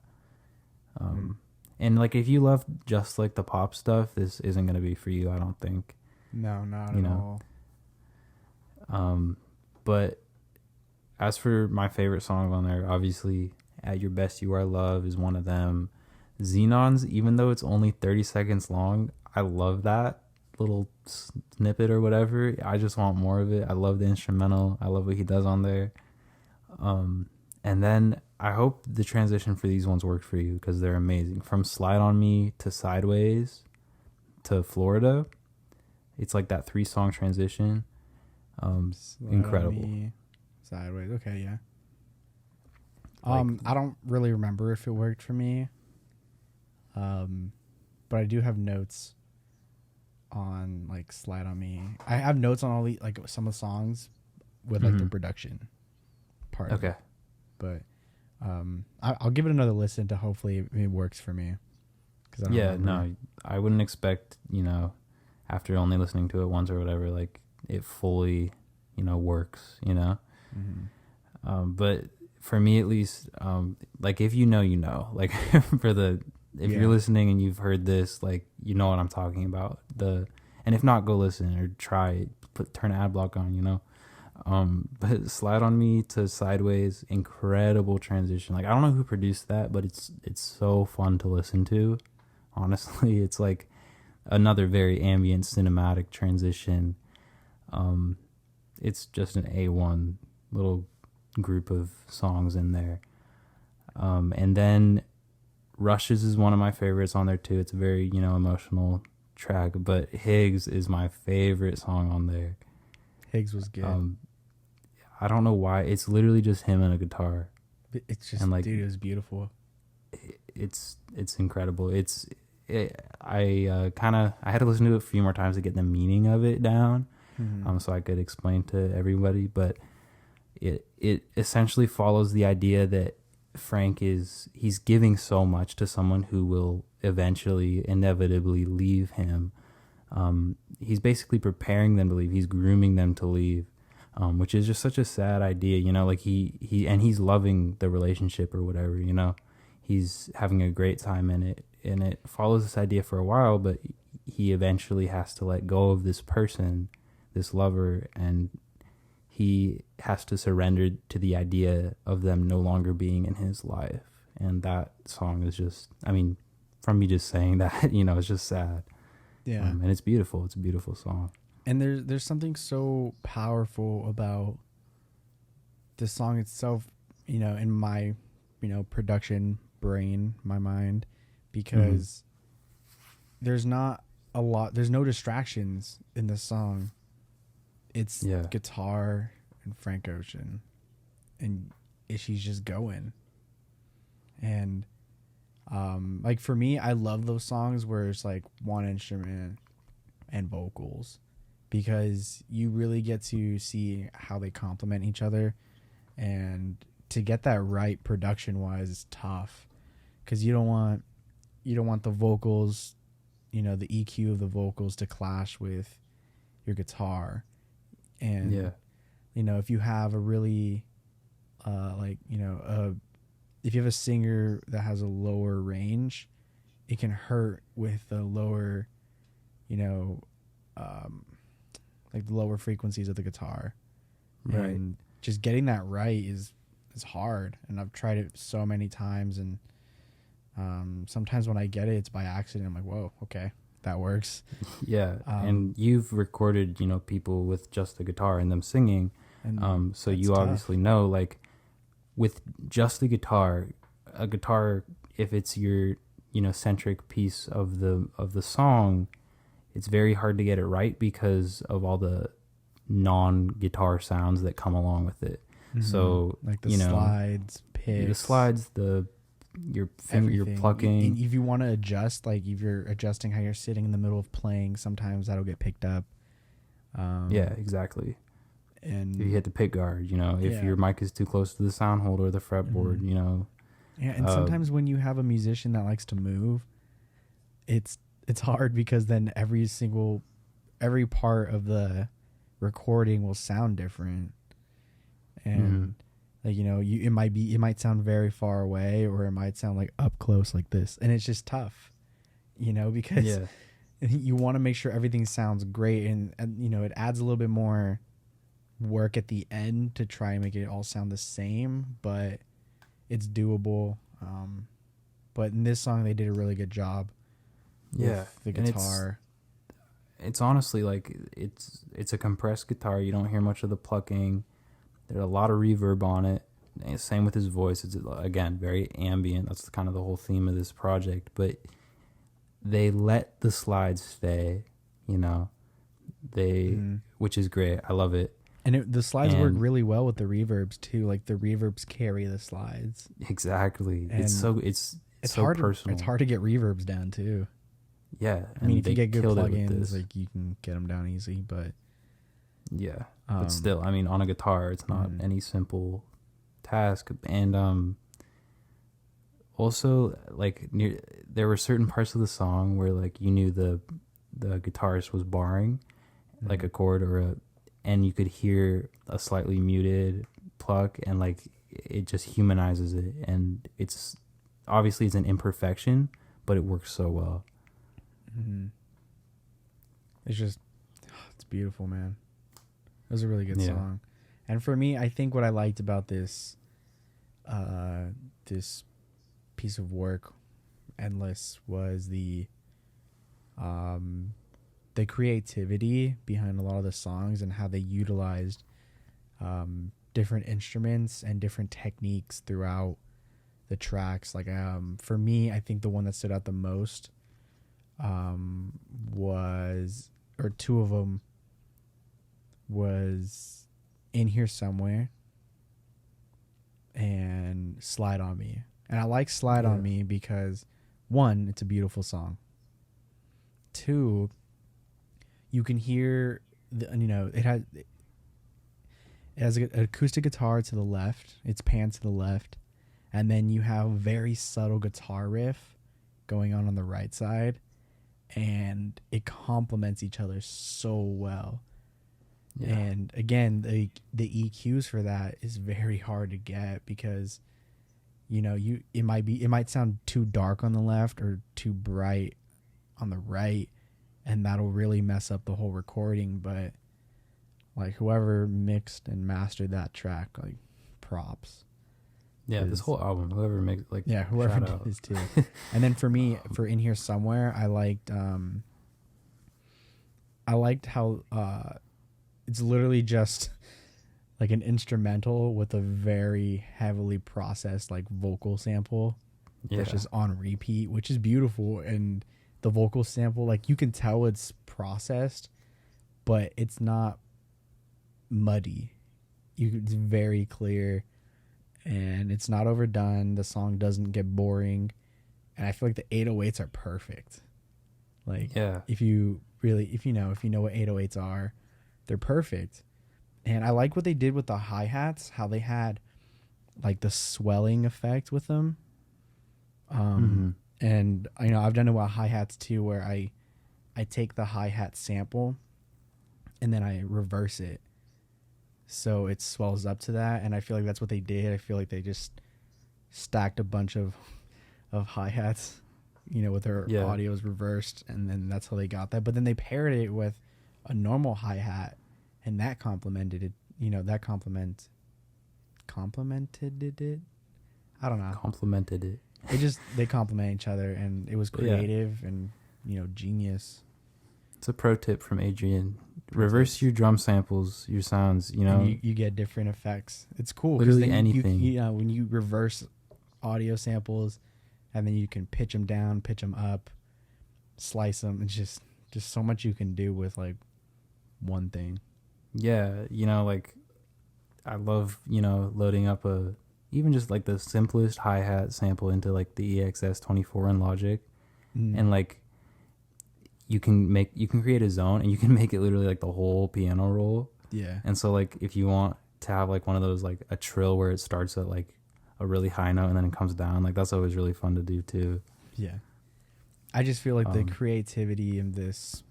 And like if you love just like the pop stuff, this isn't gonna be for you, I don't think. No, not at all. But as for my favorite songs on there, obviously At Your Best You Are Love is one of them. Xenons, even though it's only 30 seconds long, I love that little snippet or whatever. I just want more of it. I love the instrumental. I love what he does on there. And then I hope the transition for these ones worked for you, because they're amazing. From Slide on Me to Sideways to Florida, it's like that 3-song transition. Incredible. Sideways. Okay, yeah. Like, I don't really remember if it worked for me. But I do have notes on like Slide on Me. I have notes on all the like some of the songs with like the production part. Okay. But I'll give it another listen to hopefully it works for me. Cause I wouldn't expect, you know, after only listening to it once or whatever, like it fully, you know, works, you know. But for me at least, like if you know, like if you're listening and you've heard this, like you know what I'm talking about. And if not, go listen or try turn ad block on, you know. But Slide on Me to Sideways, incredible transition. Like I don't know who produced that, but it's so fun to listen to. Honestly, it's like another very ambient cinematic transition. It's just an A1 little group of songs in there. And then Rushes is one of my favorites on there too. It's a very, emotional track, but Higgs is my favorite song on there. Higgs was good. I don't know why. It's literally just him and a guitar. It's just, and dude, it was beautiful. It's incredible. I had to listen to it a few more times to get the meaning of it down, so I could explain to everybody. But it essentially follows the idea that Frank he's giving so much to someone who will eventually, inevitably leave him. He's basically preparing them to leave. He's grooming them to leave, which is just such a sad idea, like he's loving the relationship or whatever, he's having a great time in it, and it follows this idea for a while, but he eventually has to let go of this person, this lover, and he has to surrender to the idea of them no longer being in his life. And that song is just, from me just saying that, it's just sad. Yeah. And it's beautiful. It's a beautiful song. And there's something so powerful about the song itself, in my, production brain, my mind, because there's not a lot, there's no distractions in the song. It's guitar and Frank Ocean, and she's just going. And like for me, I love those songs where it's like one instrument and vocals, because you really get to see how they complement each other, and to get that right production wise is tough, because you don't want the vocals, the EQ of the vocals to clash with your guitar. And if you have a really if you have a singer that has a lower range, it can hurt with the lower like the lower frequencies of the guitar. Right. And just getting that right is hard, and I've tried it so many times, and sometimes when I get it, it's by accident. I'm like, whoa, okay, that works. Yeah. And you've recorded, people with just the guitar and them singing. And so you obviously know, like, with just the guitar, a guitar, if it's your, centric piece of the song, it's very hard to get it right because of all the non-guitar sounds that come along with it. So, like the slides, picks, the slides, your finger, your plucking. If you want to adjust, like if you're adjusting how you're sitting in the middle of playing, sometimes that'll get picked up. Yeah, exactly. And if you hit the pick guard, if your mic is too close to the sound holder or the fretboard, Yeah, and sometimes when you have a musician that likes to move, it's hard, because then every part of the recording will sound different. And it might sound very far away, or it might sound like up close like this, and it's just tough, because you want to make sure everything sounds great, and it adds a little bit more work at the end to try and make it all sound the same, but it's doable. But in this song, they did a really good job. With the guitar. It's honestly like it's a compressed guitar. You don't hear much of the plucking. There's a lot of reverb on it. Same with his voice. It's, again, very ambient. That's kind of the whole theme of this project. But they let the slides stay, which is great. I love it. And the slides work really well with the reverbs too. Like the reverbs carry the slides. Exactly. And it's so hard personal. It's hard to get reverbs down too. Yeah. I mean, if you get good plugins, like you can get them down easy, but yeah. But still, on a guitar, it's not any simple task. And also, like, there were certain parts of the song where, like, you knew the guitarist was barring, like a chord and you could hear a slightly muted pluck, and like it just humanizes it. And it's obviously it's an imperfection, but it works so well. It's beautiful, man. It was a really good song. And for me, I think what I liked about this piece of work, Endless, was the the creativity behind a lot of the songs and how they utilized different instruments and different techniques throughout the tracks. Like for me, I think the one that stood out the most was, or two of them was In Here Somewhere and Slide on Me. And I like Slide on Me because, one, it's a beautiful song. Two, you can hear it has an acoustic guitar to the left, it's panned to the left, and then you have a very subtle guitar riff going on the right side, and it complements each other so well. Yeah. And again, the EQs for that is very hard to get because it might sound too dark on the left or too bright on the right, and that'll really mess up the whole recording. But like whoever mixed and mastered that track, like props. Yeah, this whole album, whoever mixed, like, yeah, whoever did this too. And then for me, for In Here Somewhere, I liked how it's literally just like an instrumental with a very heavily processed like vocal sample that's just on repeat, which is beautiful. And the vocal sample, like you can tell it's processed, but it's not muddy. It's very clear and it's not overdone. The song doesn't get boring, and I feel like the 808s are perfect. Like if you know what 808s are, they're perfect. And I like what they did with the hi-hats, how they had like the swelling effect with them. And I've done it with hi-hats too, where I take the hi-hat sample and then I reverse it so it swells up to that. And I feel like that's what they did. I feel like they just stacked a bunch of hi-hats, with their audios reversed, and then that's how they got that. But then they paired it with a normal hi-hat, and that complemented it. Complemented it. I don't know. Complemented it. They complement each other, and it was creative and genius. It's a pro tip from Adrian. Reverse your drum samples, your sounds. And you get different effects. It's cool. Literally anything. When you reverse audio samples, and then you can pitch them down, pitch them up, slice them. It's just so much you can do with like one thing. Yeah, like I love loading up even just like the simplest hi-hat sample into like the EXS-24 in Logic, and like you can create a zone, and you can make it literally like the whole piano roll. Yeah. And so like if you want to have like one of those, like a trill where it starts at like a really high note and then it comes down, like that's always really fun to do too. Yeah. I just feel like the creativity in this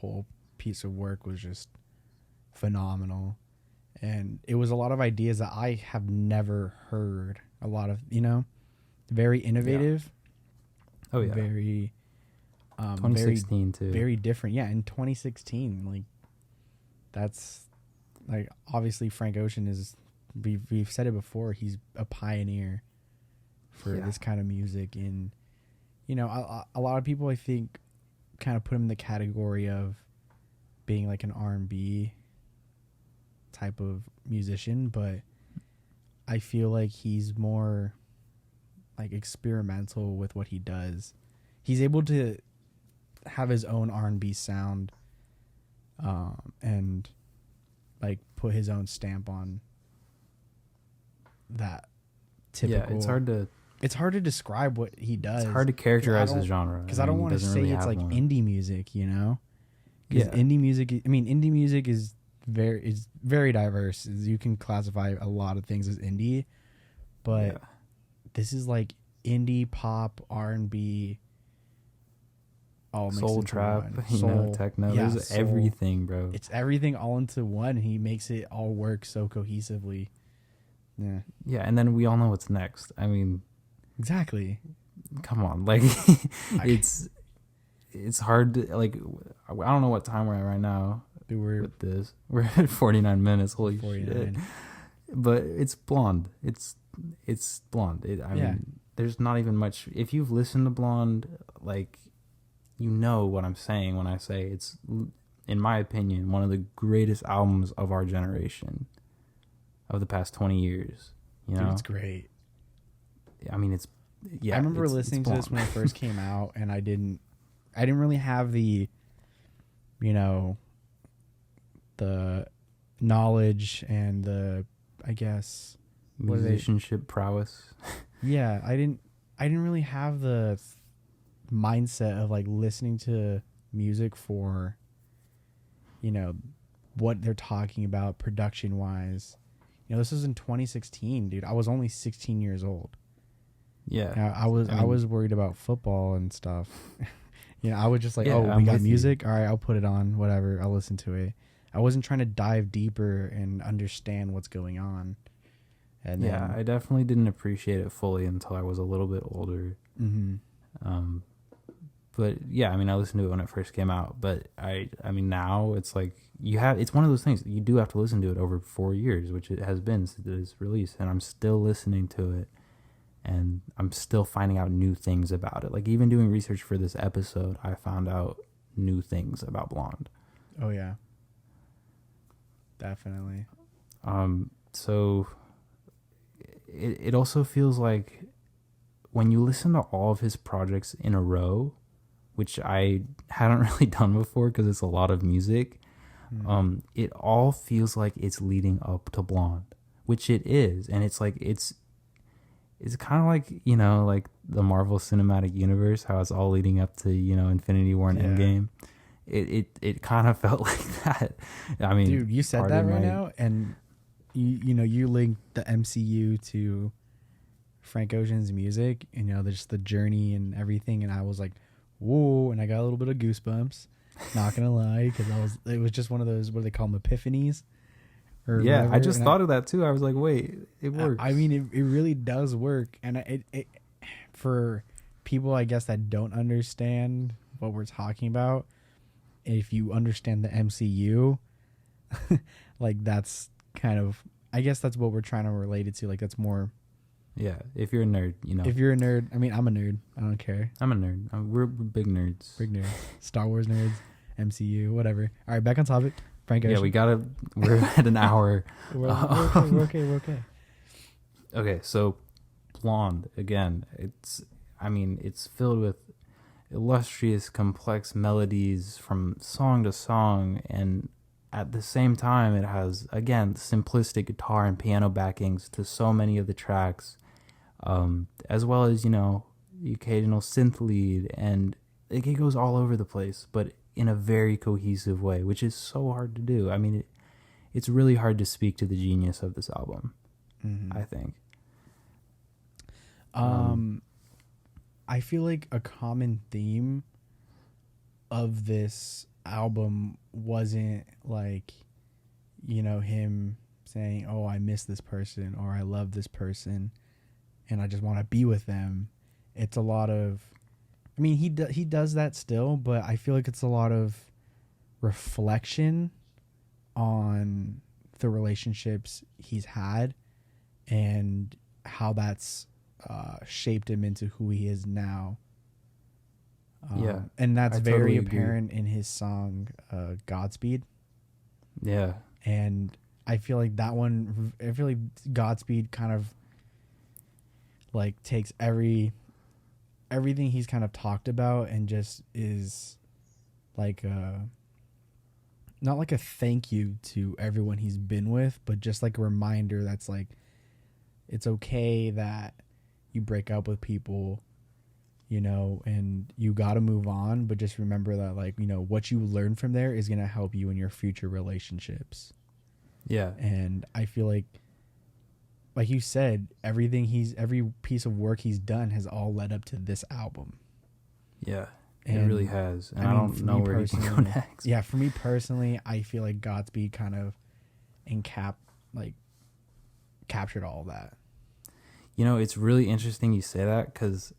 whole piece of work was just phenomenal. And it was a lot of ideas that I have never heard. A lot of, very innovative. Yeah. Oh yeah. Very 2016 too. Very different. Yeah, in 2016, like that's like obviously Frank Ocean is, we've said it before, he's a pioneer for this kind of music. And a lot of people I think kind of put him in the category of being like an R&B type of musician, but I feel like he's more like experimental with what he does. He's able to have his own R&B sound, and like put his own stamp on that typical. Yeah, it's hard to describe what he does. It's hard to characterize his genre because I don't want to say really it's like one. Indie music, Because indie music is very diverse. You can classify a lot of things as indie, but this is like indie pop, R&B, all mixed soul into trap, one. Techno. There's everything, bro. It's everything all into one, and he makes it all work so cohesively. Yeah. Yeah, and then we all know what's next. I mean, exactly. Come on, like it's hard to like. I don't know what time we're at right now. With this, we're at 49 minutes. Holy 49. Shit! But it's Blonde. It's Blonde. I mean, there's not even much. If you've listened to Blonde, like you know what I'm saying when I say it's, in my opinion, one of the greatest albums of our generation, of the past 20 years. You know, Dude, it's great. I mean, it's, yeah. I remember it's listening to this Blonde. when it first came out, and I didn't really have the, you know, the knowledge and the, I guess, what are they- Musicianship prowess. yeah, I didn't really have the mindset of like listening to music for, you know, what they're talking about production wise. You know, this was in 2016, dude. I was only 16 years old. Yeah. Now, I mean, was worried about football and stuff. You know, I was just like, Yeah, oh, we I'm got with you. music. All right, I'll put it on. Whatever, I'll listen to it. I wasn't trying to dive deeper and understand what's going on. And yeah, I definitely didn't appreciate it fully until I was a little bit older. But yeah, I mean, I listened to it when it first came out. But I mean, now it's like it's one of those things that you do have to listen to it over 4 years, which it has been since its release, and I'm still listening to it, and I'm still finding out new things about it. Like even doing research for this episode, I found out new things about Blonde. Oh yeah, definitely. So it also feels like when you listen to all of his projects in a row, which I hadn't really done before because it's a lot of music, it all feels like it's leading up to Blonde, which it is. And it's like, it's kind of like, you know, like the Marvel Cinematic Universe, how it's all leading up to, you know, Infinity War and Endgame. It kind of felt like that. I mean, dude, you said that right now, and you know, you linked the MCU to Frank Ocean's music, and you know, there's the journey and everything, and I was like, whoa, and I got a little bit of goosebumps. Not gonna lie, because it was just one of those, what do they call them, epiphanies? Or yeah, whatever. I just thought of that too. I was like, wait, it works. I mean, it really does work, and it for people, I guess, that don't understand what we're talking about. If you understand the MCU, like that's kind of, I guess that's what we're trying to relate it to. Like that's more. Yeah, if you're a nerd, you know. If you're a nerd, I mean, I'm a nerd. I don't care. I'm a nerd. We're big nerds. Big nerd. Star Wars nerds, MCU, whatever. All right, back on topic. Frank Ocean. Yeah, we're at an hour. We're okay. Okay, so Blonde, again, it's filled with illustrious, complex melodies from song to song, and at the same time, it has, again, simplistic guitar and piano backings to so many of the tracks, as well as, you know, the occasional synth lead, and it goes all over the place, but in a very cohesive way, which is so hard to do. I mean, it's really hard to speak to the genius of this album, I think. I feel like a common theme of this album wasn't like, you know, him saying, oh, I miss this person, or I love this person and I just want to be with them. It's a lot of, I mean, he does that still, but I feel like it's a lot of reflection on the relationships he's had and how that's shaped him into who he is now. Yeah, and that's I very totally agree. apparent in his song Godspeed. Yeah. And I feel like that one, I feel like Godspeed kind of like takes everything he's kind of talked about and just is like not like a thank you to everyone he's been with, but just like a reminder that's like, it's okay that you break up with people, you know, and you got to move on, but just remember that, like, you know, what you learn from there is going to help you in your future relationships. Yeah. And I feel like you said, every piece of work he's done has all led up to this album. Yeah. And it really has. And I mean, don't know where he can go next. Yeah, for me personally, I feel like Godspeed kind of captured all that. You know, it's really interesting you say that, because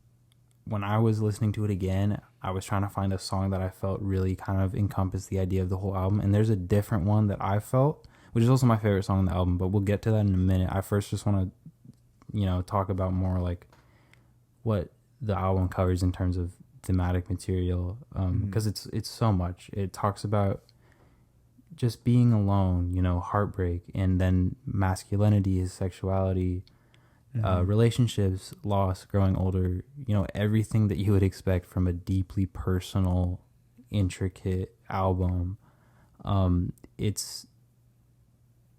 when I was listening to it again, I was trying to find a song that I felt really kind of encompassed the idea of the whole album. And there's a different one that I felt, which is also my favorite song on the album, but we'll get to that in a minute. I first just want to, you know, talk about more like what the album covers in terms of thematic material, because it's so much. It talks about just being alone, you know, heartbreak, and then masculinity, his sexuality, relationships, loss, growing older, you know, everything that you would expect from a deeply personal, intricate album.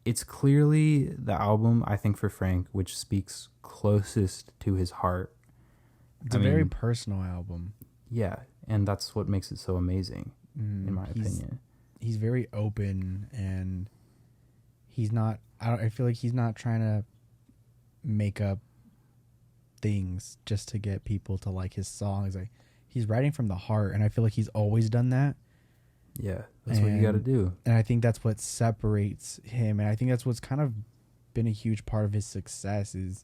It's clearly the album, I think, for Frank, which speaks closest to his heart. It's a very personal album. Yeah, and that's what makes it so amazing, in my opinion. He's very open, and he's not. I feel like he's not trying to make up things just to get people to like his songs. Like, he's writing from the heart, and I feel like he's always done that. Yeah, that's what you got to do. And I think that's what separates him, and I think that's what's kind of been a huge part of his success is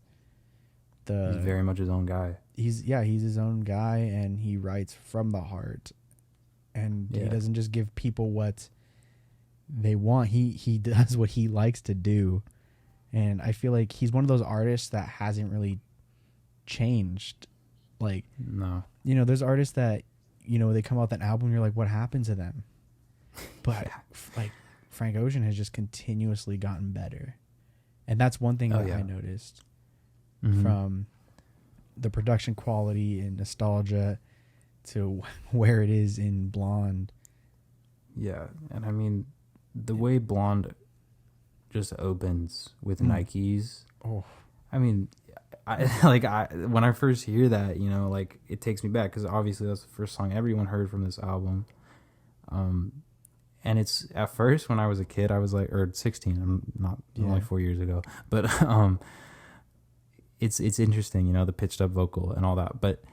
he's very much his own guy. He's his own guy, and he writes from the heart, and he doesn't just give people what they want. He does what he likes to do, and I feel like he's one of those artists that hasn't really changed. Like, no, you know, there's artists that, you know, they come out with an album, you're like, what happened to them? But like Frank Ocean has just continuously gotten better, and that's one thing that I noticed from the production quality and nostalgia to where it is in Blonde. Yeah, and I mean, the way Blonde just opens with Nikes. Oh, I mean, when I first hear that, you know, like, it takes me back, because obviously that's the first song everyone heard from this album. And it's, at first, when I was a kid, I was like, or 16, I'm not, only 4 years ago, but it's interesting, you know, the pitched up vocal and all that, but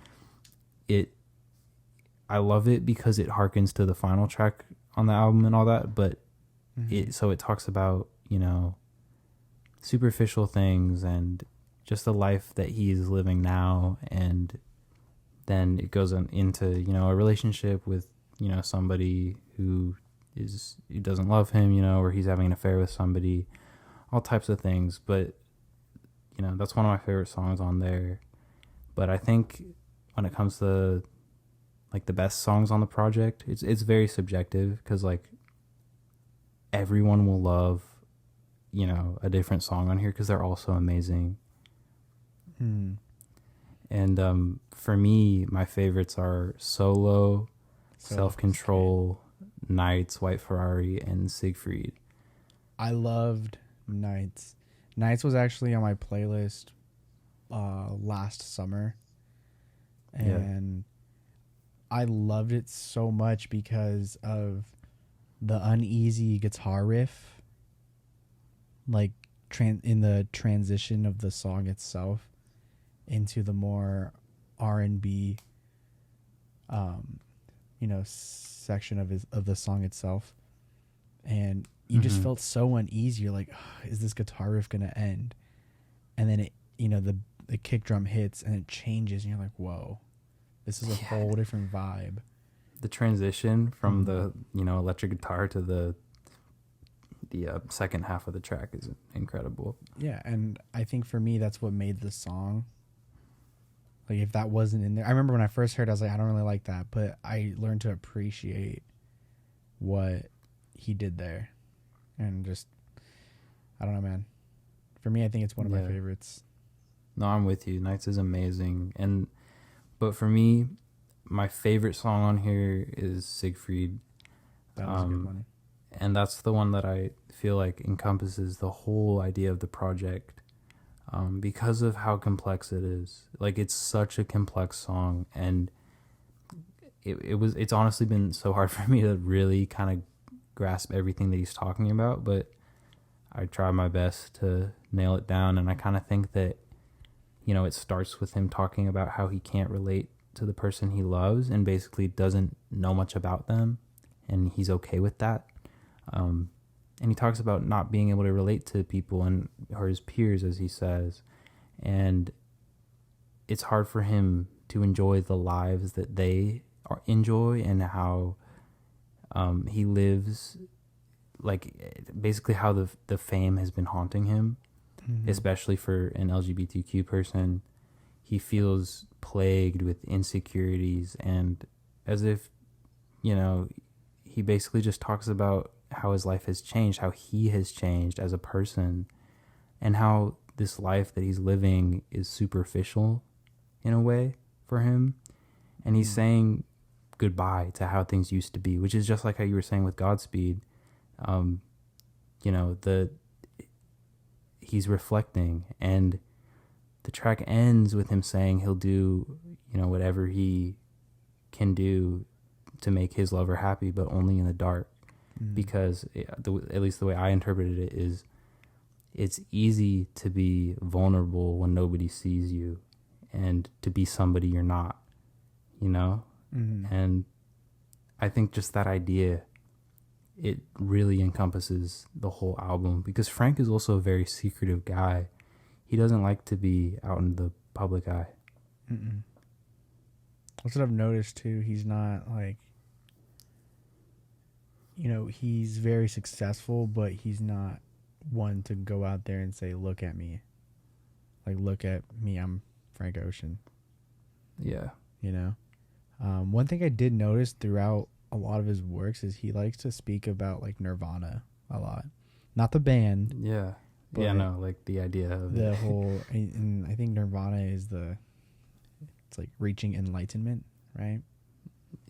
I love it because it harkens to the final track on the album and all that, but it talks about, you know, superficial things and just the life that he is living now, and then it goes into, you know, a relationship with, you know, somebody who doesn't love him, you know, or he's having an affair with somebody, all types of things. But, you know, that's one of my favorite songs on there. But I think when it comes to, like, the best songs on the project, it's very subjective, because, like, everyone will love, you know, a different song on here because they're all so amazing. And for me, my favorites are Solo, Self-Control, Nights, White Ferrari, and Siegfried. I loved Nights. Nights was actually on my playlist last summer, and I loved it so much because of the uneasy guitar riff, like in the transition of the song itself into the more R&B, you know, section of the song itself, and you just felt so uneasy. You're like, oh, is this guitar riff gonna end? And then it, you know, the kick drum hits and it changes, and you're like, whoa, this is a whole different vibe. The transition from the, you know, electric guitar to the second half of the track is incredible. Yeah, and I think for me, that's what made the song. Like, if that wasn't in there, I remember when I first heard it, I was like, I don't really like that, but I learned to appreciate what he did there, and just, I don't know, man. For me, I think it's one of my favorites. No, I'm with you. Nights is amazing, but for me, my favorite song on here is Siegfried. That was a good one. And that's the one that I feel like encompasses the whole idea of the project, because of how complex it is. Like, it's such a complex song, and it's honestly been so hard for me to really kind of grasp everything that he's talking about, but I try my best to nail it down. And I kind of think that, you know, it starts with him talking about how he can't relate to the person he loves and basically doesn't know much about them, and he's okay with that. And he talks about not being able to relate to people or his peers, as he says, and it's hard for him to enjoy the lives that they enjoy, and how he lives, like, basically how the fame has been haunting him, especially for an LGBTQ person. he feels plagued with insecurities, and as if, you know, he basically just talks about how his life has changed, how he has changed as a person, and how this life that he's living is superficial in a way for him. And he's saying goodbye to how things used to be, which is just like how you were saying with Godspeed. You know, he's reflecting, and the track ends with him saying he'll do, you know, whatever he can do to make his lover happy, but only in the dark. Because at least the way I interpreted it is, it's easy to be vulnerable when nobody sees you, and to be somebody you're not, you know? And I think just that idea, it really encompasses the whole album, because Frank is also a very secretive guy. He doesn't like to be out in the public eye. That's what I've noticed too. He's not like, you know, he's very successful, but he's not one to go out there and say, look at me. Like, look at me, I'm Frank Ocean. Yeah. You know? One thing I did notice throughout a lot of his works is he likes to speak about, like, Nirvana a lot. Not the band. Yeah. Yeah, no, like the idea of the it. whole, and I think Nirvana is it's like reaching enlightenment, right?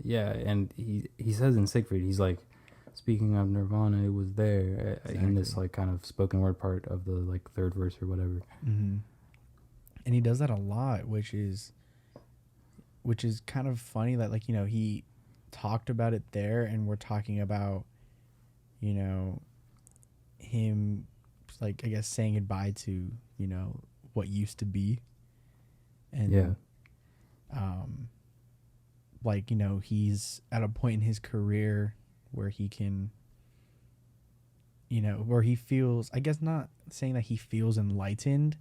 Yeah, and he says in Siegfried, he's like, speaking of Nirvana, it was there in this like kind of spoken word part of the like third verse or whatever. And he does that a lot, which is kind of funny that, like, you know, he talked about it there, and we're talking about, you know, him, like, I guess saying goodbye to, you know, what used to be. And like, you know, he's at a point in his career where he can, you know, where he feels, I guess not saying that he feels enlightened,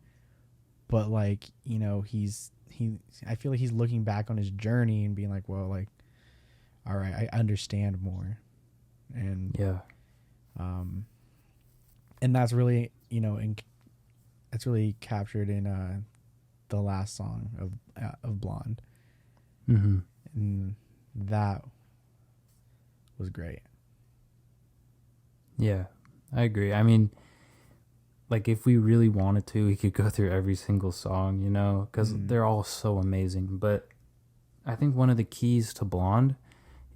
but like, you know, I feel like he's looking back on his journey and being like, well, like, all right, I understand more. And and that's really, you know, it's really captured in the last song of Blonde. And that was great. Yeah, I agree. I mean, like, if we really wanted to, we could go through every single song, you know, because they're all so amazing. But I think one of the keys to Blonde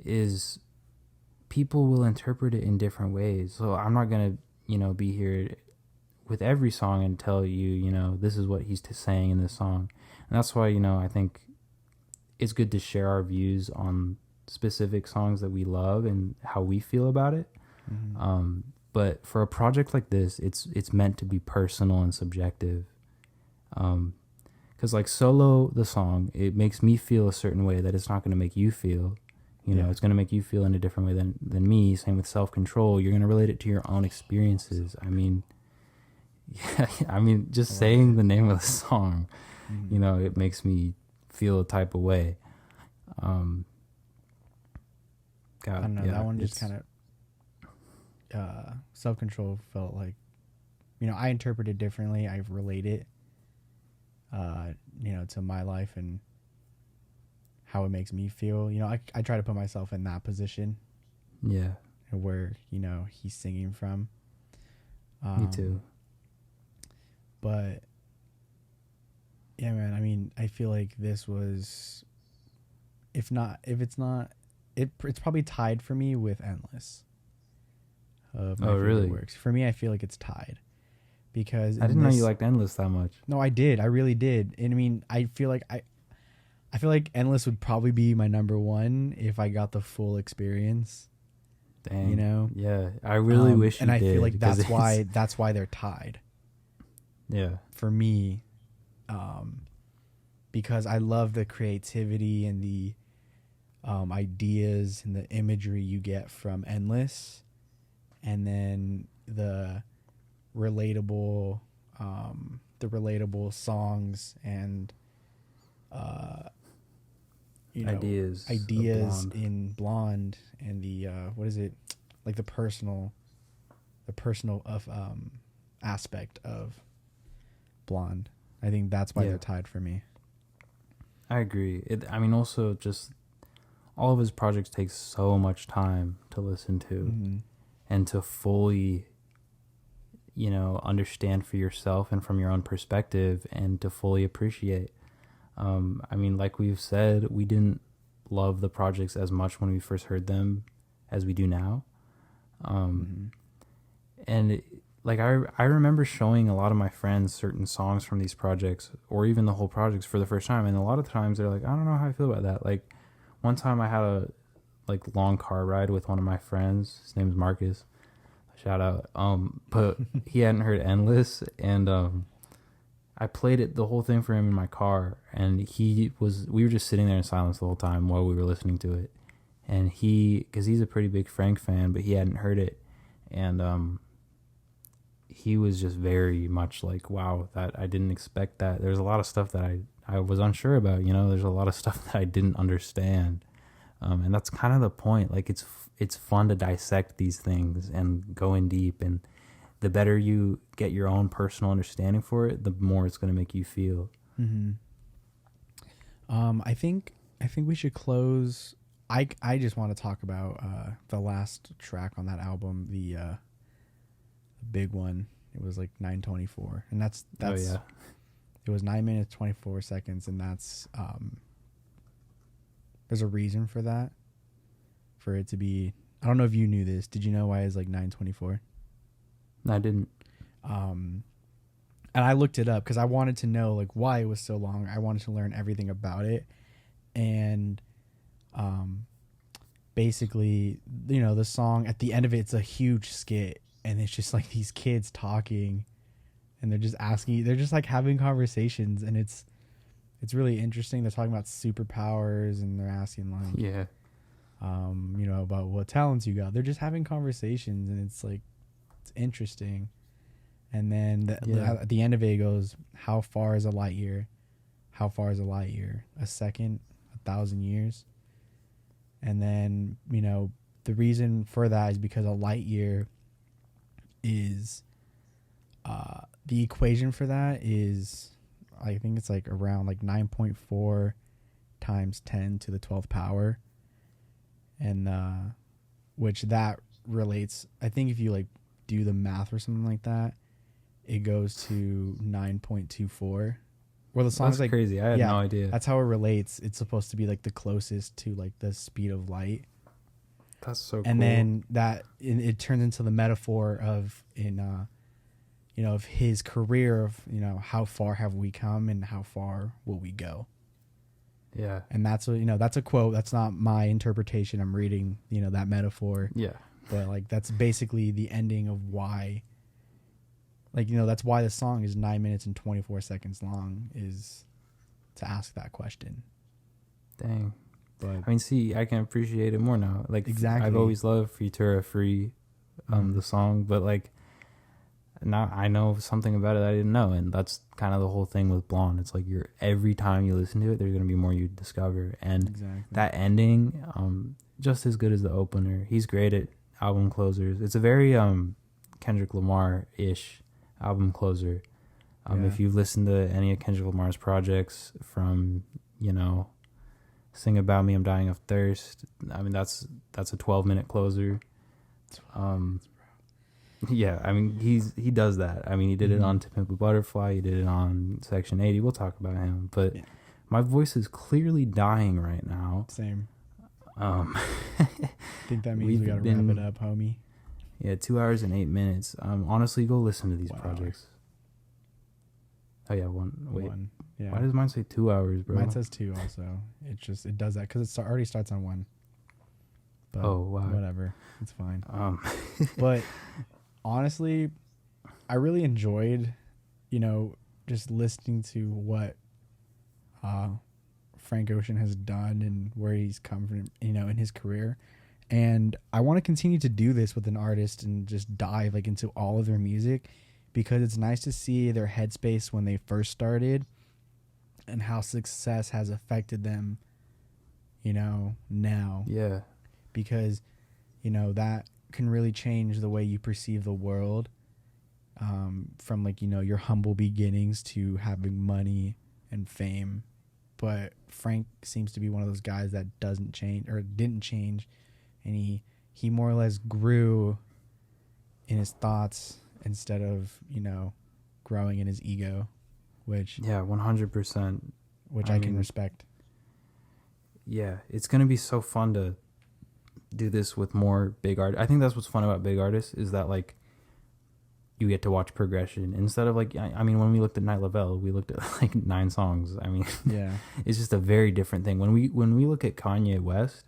is people will interpret it in different ways. So I'm not going to, you know, be here with every song and tell you, you know, this is what he's saying in this song. And that's why, you know, I think it's good to share our views on specific songs that we love and how we feel about it. But for a project like this, it's meant to be personal and subjective. Because like Solo, the song, it makes me feel a certain way that it's not going to make you feel. You know, it's going to make you feel in a different way than me. Same with Self-Control. You're going to relate it to your own experiences. I mean, just saying the name of the song, you know, it makes me feel a type of way. God, I don't know, that one just kind of Self-Control felt like, you know, I interpret it differently. I relate it you know, to my life and how it makes me feel. You know, I try to put myself in that position. Yeah. Where, you know, he's singing from. Me too. But yeah, man, I mean, I feel like this was, it's probably tied for me with Endless. Really? Works. For me, I feel like it's tied. Because I didn't know you liked Endless that much. No, I did. I really did. And I mean, I feel like Endless would probably be my number one if I got the full experience. Dang. You know? Yeah. I really wish you did. And I feel like that's why they're tied. Yeah. For me, because I love the creativity and the ideas and the imagery you get from Endless, and then the relatable songs and you know, ideas in Blonde, and the what is it, like the personal of aspect of Blonde. I think that's why they're tied for me. I agree. I mean, also just all of his projects take so much time to listen to Mm-hmm. and to fully, understand for yourself and from your own perspective and to fully appreciate. I mean, like we've said, we didn't love the projects as much when we first heard them as we do now. Mm-hmm. And like I remember showing a lot of my friends certain songs from these projects or even the whole projects for the first time, and a lot of times they're like, I don't know how I feel about that. Like one time I had a long car ride with one of my friends. His name's Marcus. Shout out. But he hadn't heard Endless, and I played it the whole thing for him in my car, and we were just sitting there in silence the whole time while we were listening to it. And because he's a pretty big Frank fan, but he hadn't heard it, and he was just very much like, wow, that I didn't expect that. There's a lot of stuff that I was unsure about, there's a lot of stuff that I didn't understand. And that's kind of the point. Like it's fun to dissect these things and go in deep, and the better you get your own personal understanding for it, the more it's going to make you feel. Mm-hmm. I think we should close. I just want to talk about the last track on that album, the big one. It was like 9:24, and that's Oh yeah. It was 9 minutes 24 seconds, and that's there's a reason for that. For it to be, I don't know if you knew this. Did you know why it's like 9:24? I didn't. And I looked it up because I wanted to know like why it was so long. I wanted to learn everything about it, and basically, the song at the end of it's a huge skit, and it's just like these kids talking, and they're just like having conversations, and it's really interesting. They're talking about superpowers, and they're asking like, Yeah. about what talents you got. They're just having conversations, and it's like, it's interesting. And then at the end of it goes, how far is a light year? How far is a light year? A second, 1,000 years. And then, the reason for that is because a light year is, the equation for that is, I think it's like around like 9.4 times 10 to the 12th power. And, which that relates, I think if you like do the math or something like that, it goes to 9.24. Where the song's That's like crazy. I had no idea. That's how it relates. It's supposed to be like the closest to like the speed of light. That's so cool. And then it turns into the metaphor of of his career of, how far have we come and how far will we go? Yeah. And that's that's a quote. That's not my interpretation. I'm reading, that metaphor. Yeah. But like that's basically the ending of why. Like, that's why the song is 9 minutes and 24 seconds long, is to ask that question. Dang. But I mean, see, I can appreciate it more now. Like, exactly. I've always loved Futura Free, the song, but like, now I know something about it that I didn't know, and that's kind of the whole thing with Blonde. It's like every time you listen to it, there's gonna be more you discover, and that ending, just as good as the opener. He's great at album closers. It's a very Kendrick Lamar-ish album closer. If you've listened to any of Kendrick Lamar's projects, from Sing About Me, I'm Dying of Thirst, I mean that's a 12-minute closer. Yeah, I mean he does that. I mean he did it on To Pimp a Butterfly, he did it on Section 80. We'll talk about him, but my voice is clearly dying right now. Same. I think that means we gotta wrap it up, homie. Yeah, 2 hours and 8 minutes. Honestly, go listen to these projects. Oh yeah, one. Yeah. Why does mine say 2 hours, bro? Mine says 2 also. It does that because it already starts on 1. But wow. Whatever, it's fine. But honestly, I really enjoyed, just listening to what Frank Ocean has done and where he's come from, in his career. And I want to continue to do this with an artist and just dive like into all of their music, because it's nice to see their headspace when they first started and how success has affected them, now. Yeah. Because, that can really change the way you perceive the world, from like, your humble beginnings to having money and fame but Frank seems to be one of those guys that doesn't change or didn't change, and he more or less grew in his thoughts instead of, you know, growing in his ego, which 100%. Which I can respect. Yeah, it's gonna be so fun to do this with more big art. I think that's what's fun about big artists is that like you get to watch progression instead of like I mean when we looked at Night Level, we looked at like 9 songs. I mean, yeah, it's just a very different thing when we look at Kanye West,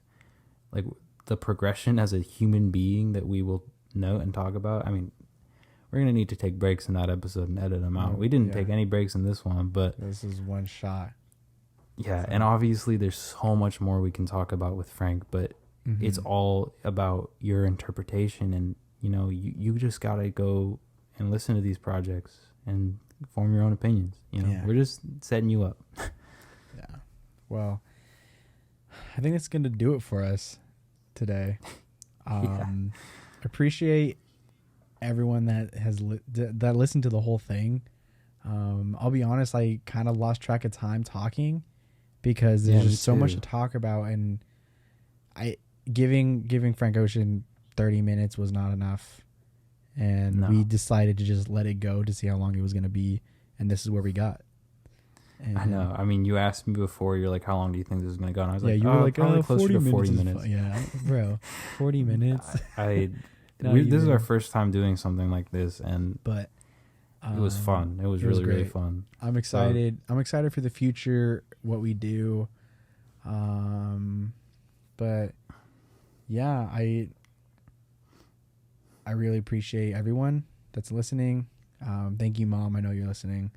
like the progression as a human being that we will note and talk about. I mean, we're gonna need to take breaks in that episode and edit them out. We didn't take any breaks in this one, but this is one shot. Yeah, and obviously there's so much more we can talk about with Frank, but it's all about your interpretation, and you know, you just gotta go and listen to these projects and form your own opinions. You know, we're just setting you up. Yeah. Well, I think that's gonna do it for us today. Appreciate everyone that has that listened to the whole thing. I'll be honest, I kind of lost track of time talking because there's just so much to talk about, and giving Frank Ocean 30 minutes was not enough, and we decided to just let it go to see how long it was going to be, and this is where we got. And I know. I mean, you asked me before, you're like, how long do you think this is going to go? And I was like, you were like, probably closer to 40 minutes. Yeah, bro, 40 minutes. This is our first time doing something like this, but it was fun. It was really fun. I'm excited. I'm excited for the future, what we do. But yeah, I really appreciate everyone that's listening. Thank you, Mom. I know you're listening.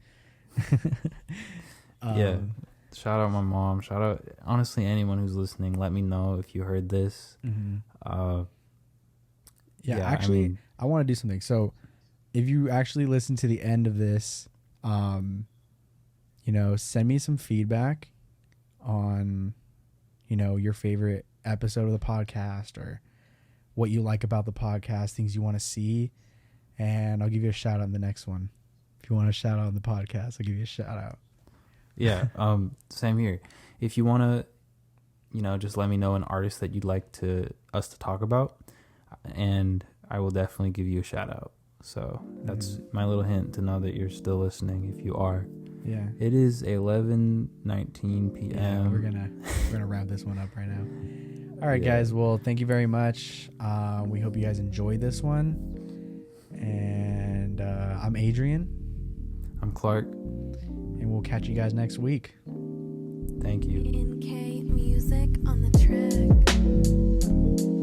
Shout out my mom. Shout out, honestly, anyone who's listening. Let me know if you heard this. Actually, I want to do something. So if you actually listen to the end of this, you know, send me some feedback on, you know, your favorite episode of the podcast or what you like about the podcast, things you want to see, and I'll give you a shout out in the next one. If you want to shout out on the podcast, I'll give you a shout out. Yeah, same here. If you want to, you know, just let me know an artist that you'd like us to talk about, and I will definitely give you a shout out. So that's my little hint to know that you're still listening. If you are, it is 11:19 p.m. Yeah, we're gonna wrap this one up right now. All right, guys. Well, thank you very much. We hope you guys enjoyed this one. And I'm Adrian. I'm Clark. And we'll catch you guys next week. Thank you. NK Music on the track.